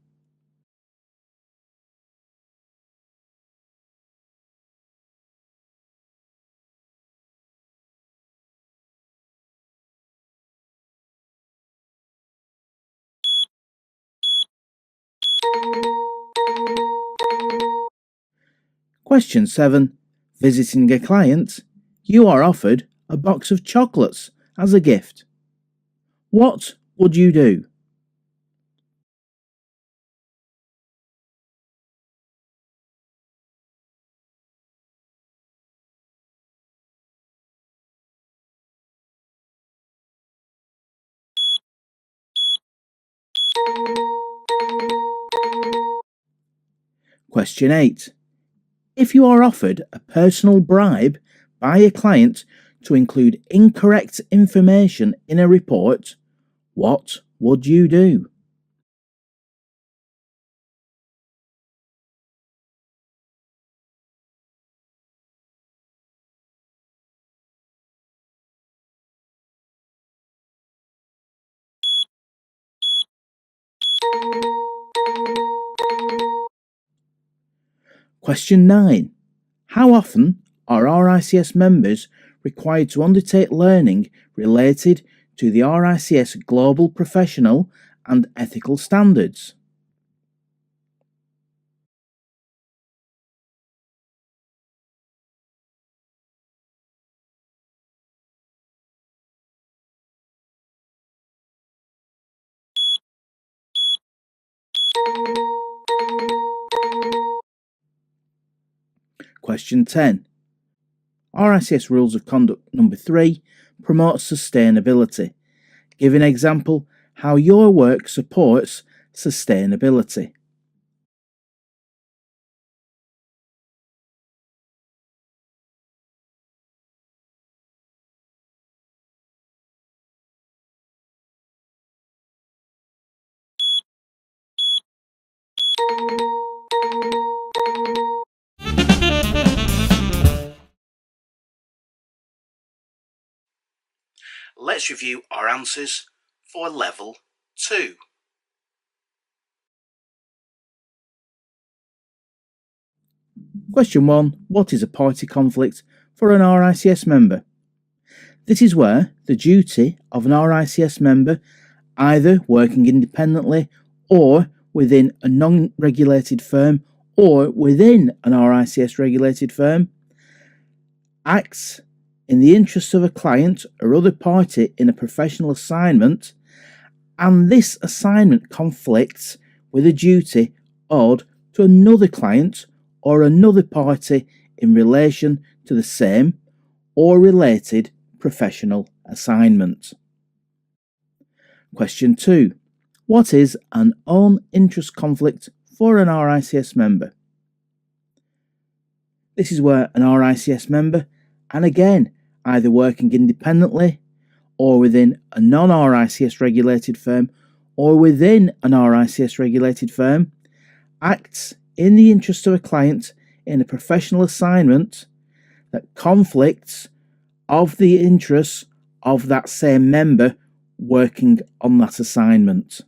Question 7. Visiting a client, you are offered a box of chocolates as a gift. What would you do? Question 8. If you are offered a personal bribe by a client to include incorrect information in a report, what would you do? Question 9. How often are RICS members required to undertake learning related to the RICS Global Professional and Ethical Standards? Question 10. RICS Rules of Conduct number 3 promotes sustainability. Give an example how your work supports sustainability. Let's review our answers for level 2. Question 1. What is a party conflict for an RICS member? This is where the duty of an RICS member, either working independently or within a non-regulated firm or within an RICS regulated firm, acts in the interests of a client or other party in a professional assignment, and this assignment conflicts with a duty owed to another client or another party in relation to the same or related professional assignment. Question 2. What is an own interest conflict for an RICS member? This is where an RICS member, and again, either working independently or within a non-RICS regulated firm, or within an RICS regulated firm acts in the interest of a client in a professional assignment that conflicts of the interests of that same member working on that assignment.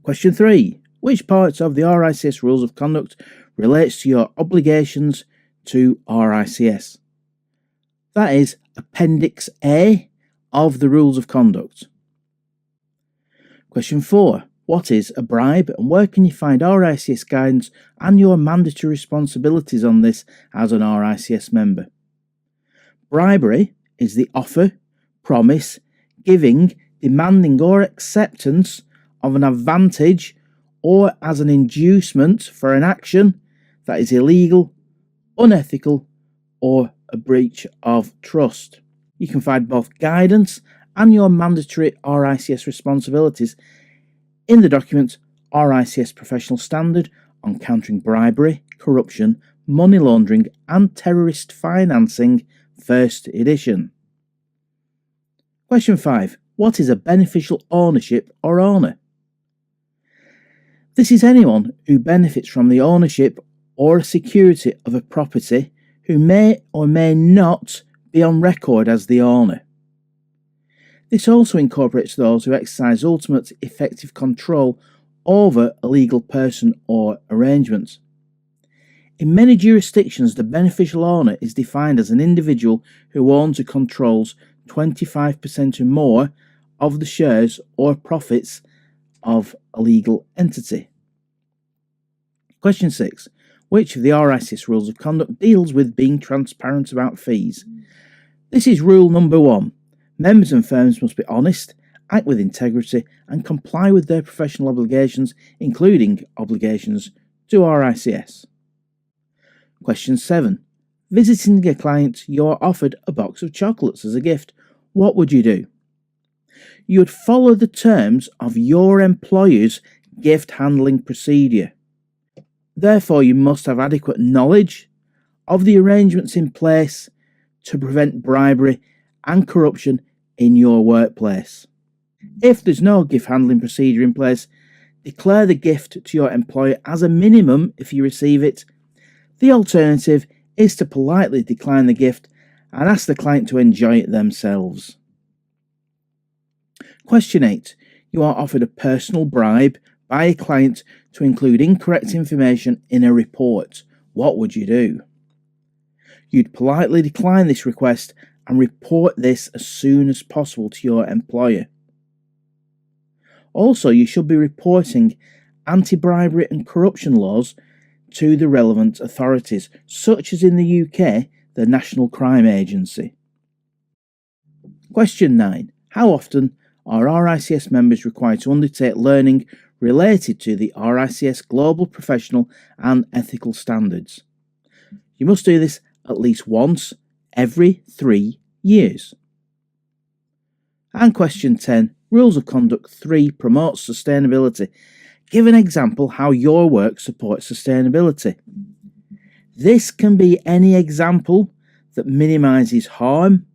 Question 3. Which parts of the RICS Rules of Conduct relates to your obligations to RICS? That is Appendix A of the Rules of Conduct. Question 4. What is a bribe and where can you find RICS guidance and your mandatory responsibilities on this as an RICS member? Bribery is the offer, promise, giving, demanding or acceptance of an advantage or as an inducement for an action that is illegal, unethical, or a breach of trust. You can find both guidance and your mandatory RICS responsibilities in the document RICS Professional Standard on Countering Bribery, Corruption, Money Laundering and Terrorist Financing, First Edition. Question 5. What is a beneficial ownership or owner? This is anyone who benefits from the ownership or a security of a property who may or may not be on record as the owner. This also incorporates those who exercise ultimate effective control over a legal person or arrangement. In many jurisdictions, the beneficial owner is defined as an individual who owns or controls 25% or more of the shares or profits of a legal entity. Question 6. Which of the RICS Rules of Conduct deals with being transparent about fees? This is rule number 1. Members and firms must be honest, act with integrity, and comply with their professional obligations, including obligations to RICS. Question 7. Visiting a client, you are offered a box of chocolates as a gift. What would you do? You would follow the terms of your employer's gift handling procedure. Therefore, you must have adequate knowledge of the arrangements in place to prevent bribery and corruption in your workplace. If there's no gift handling procedure in place, declare the gift to your employer as a minimum if you receive it. The alternative is to politely decline the gift and ask the client to enjoy it themselves. Question 8. You are offered a personal bribe by a client to include incorrect information in a report. What would you do? You'd politely decline this request and report this as soon as possible to your employer. Also, you should be reporting anti-bribery and corruption laws to the relevant authorities, such as in the UK, the National Crime Agency. Question 9. How often are RICS members required to undertake learning related to the RICS Global Professional and Ethical Standards? You must do this at least once every 3 years. And question 10. Rules of Conduct 3 promotes sustainability. Give an example how your work supports sustainability. This can be any example that minimises harm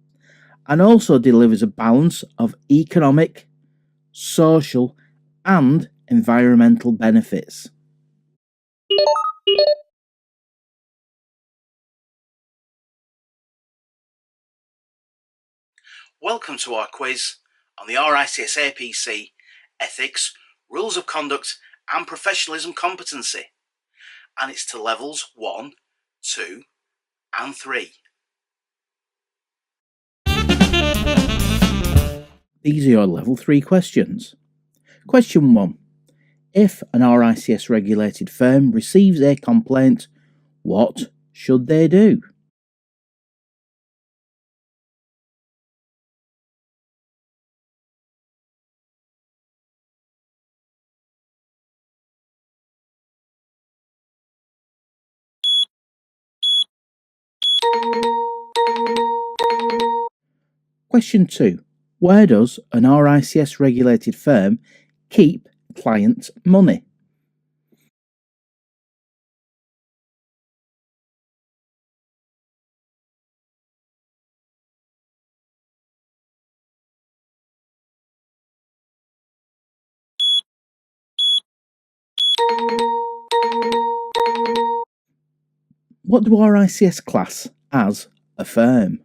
and also delivers a balance of economic, social, and environmental benefits. Welcome to our quiz on the RICS APC Ethics, Rules of Conduct and Professionalism Competency, and it's to levels 1, 2 and 3. These are your level 3 questions. Question 1. If an RICS regulated firm receives a complaint, what should they do? Question 2. Where does an RICS regulated firm keep client money? What do RICS class as a firm?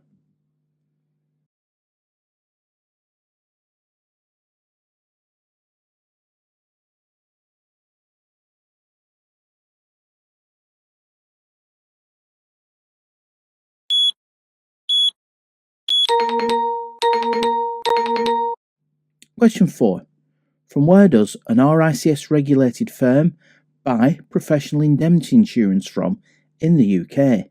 Question 4. From where does an RICS regulated firm buy professional indemnity insurance from in the UK?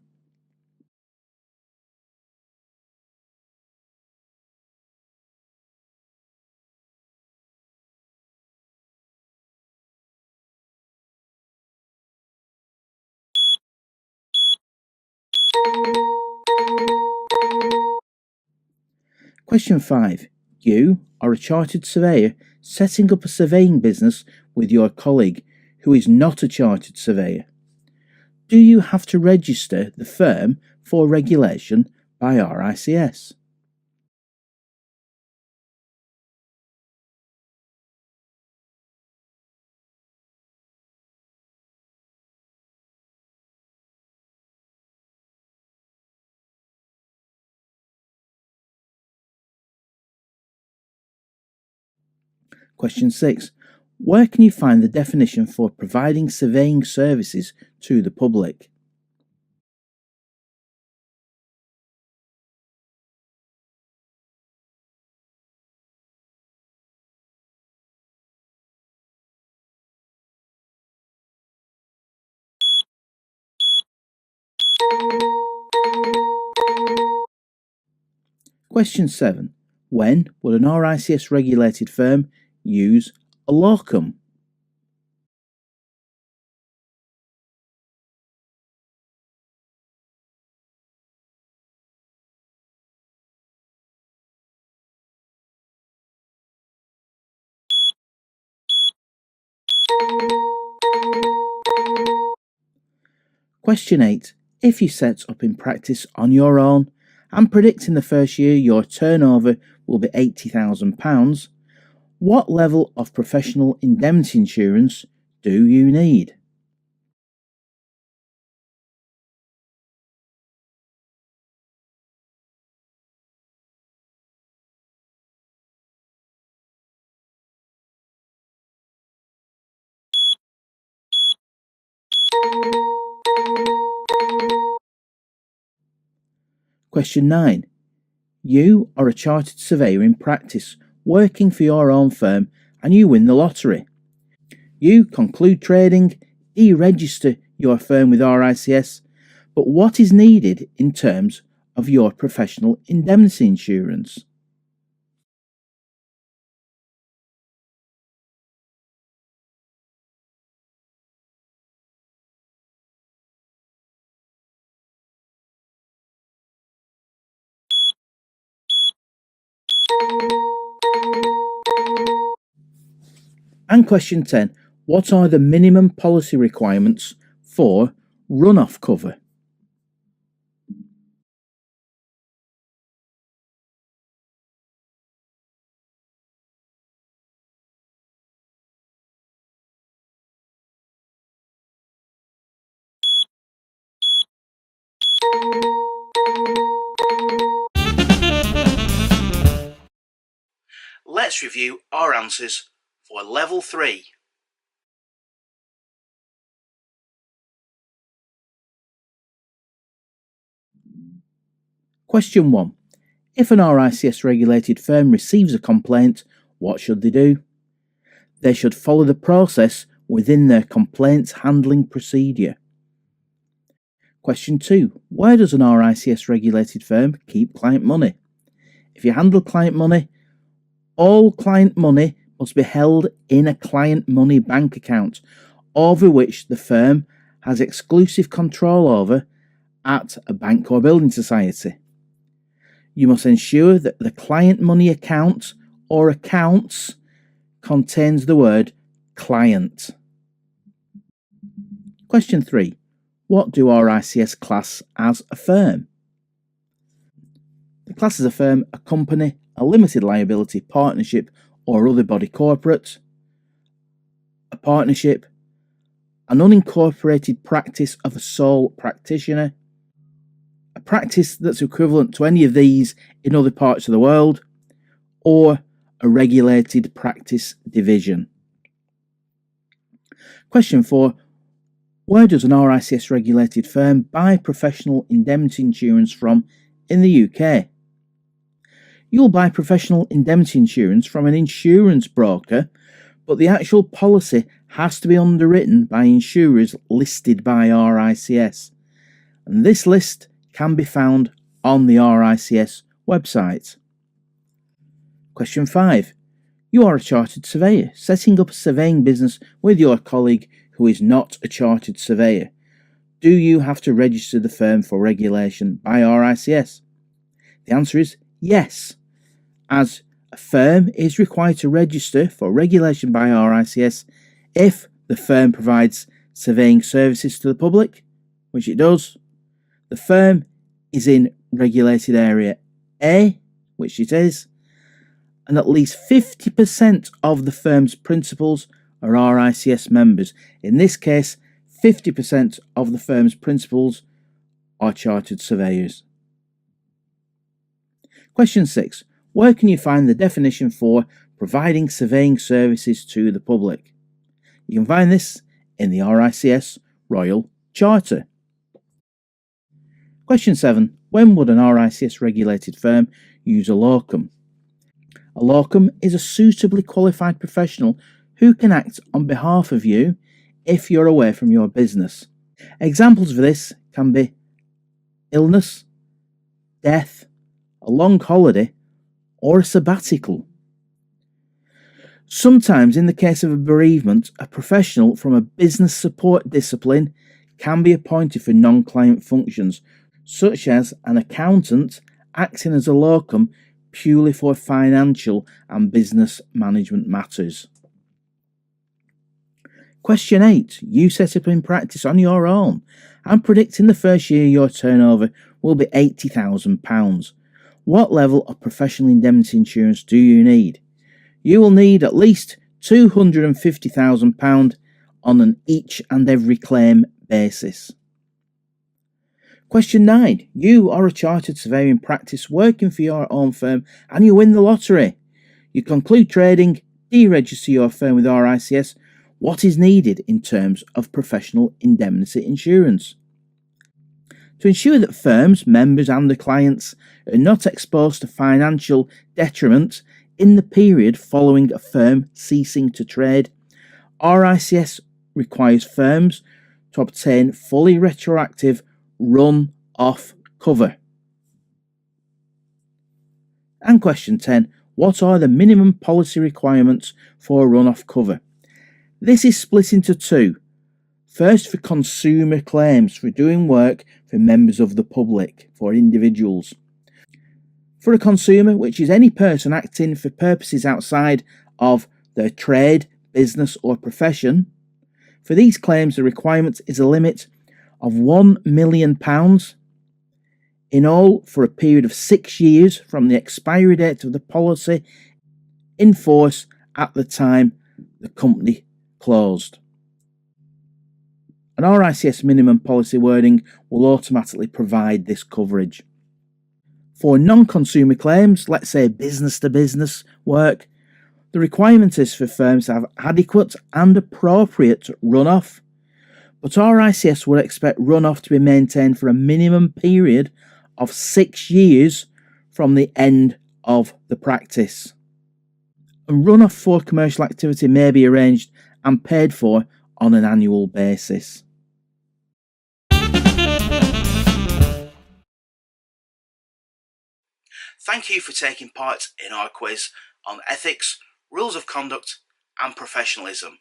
Question 5. You are a chartered surveyor setting up a surveying business with your colleague who is not a chartered surveyor. Do you have to register the firm for regulation by RICS? Question 6. Where can you find the definition for providing surveying services to the public? Question 7. When would an RICS regulated firm use a locum? Question 8. If you set up in practice on your own and predict in the first year your turnover will be £80,000, what level of professional indemnity insurance do you need? Question 9. You are a chartered surveyor in practice working for your own firm and you win the lottery. You conclude trading, deregister your firm with RICS, but what is needed in terms of your professional indemnity insurance? And question 10. What are the minimum policy requirements for run-off cover? Let's review our answers for level 3. Question 1. If an RICS regulated firm receives a complaint, what should they do? They should follow the process within their complaints handling procedure. Question 2. Where does an RICS regulated firm keep client money? If you handle client money, all client money must be held in a client money bank account over which the firm has exclusive control over at a bank or building society. You must ensure that the client money account or accounts contains the word client. Question 3. What do RICS class as a firm? The class as a firm, a company, a limited liability partnership or other body corporate, a partnership, an unincorporated practice of a sole practitioner, a practice that's equivalent to any of these in other parts of the world, or a regulated practice division. Question 4. Where does an RICS regulated firm buy professional indemnity insurance from in the UK? You'll buy professional indemnity insurance from an insurance broker, but the actual policy has to be underwritten by insurers listed by RICS, and this list can be found on the RICS website. Question 5. You are a chartered surveyor, setting up a surveying business with your colleague who is not a chartered surveyor. Do you have to register the firm for regulation by RICS? The answer is yes, as a firm is required to register for regulation by RICS if the firm provides surveying services to the public, which it does, the firm is in regulated area A, which it is, and at least 50% of the firm's principals are RICS members. In this case, 50% of the firm's principals are chartered surveyors. Question 6. Where can you find the definition for providing surveying services to the public? You can find this in the RICS Royal Charter. Question 7. When would an RICS regulated firm use a locum? A locum is a suitably qualified professional who can act on behalf of you if you're away from your business. Examples of this can be illness, death, a long holiday, or a sabbatical. Sometimes, in the case of a bereavement, a professional from a business support discipline can be appointed for non-client functions, such as an accountant acting as a locum purely for financial and business management matters. Question 8. You set up in practice on your own and predict in the first year your turnover will be £80,000. What level of professional indemnity insurance do you need? You will need at least £250,000 on an each and every claim basis. Question 9. You are a chartered surveyor in practice working for your own firm and you win the lottery. You conclude trading, deregister your firm with RICS. What is needed in terms of professional indemnity insurance? To ensure that firms, members and the clients are not exposed to financial detriment in the period following a firm ceasing to trade, RICS requires firms to obtain fully retroactive run-off cover. And question 10. What are the minimum policy requirements for run-off cover? This is split into two. First, for consumer claims, for doing work for members of the public, for individuals. For a consumer, which is any person acting for purposes outside of their trade, business or profession, for these claims the requirement is a limit of £1 million in all for a period of 6 years from the expiry date of the policy in force at the time the company closed. An RICS minimum policy wording will automatically provide this coverage. For non-consumer claims, let's say business-to-business work, the requirement is for firms to have adequate and appropriate run-off, but RICS would expect run-off to be maintained for a minimum period of 6 years from the end of the practice. And run-off for commercial activity may be arranged and paid for on an annual basis. Thank you for taking part in our quiz on ethics, rules of conduct and professionalism.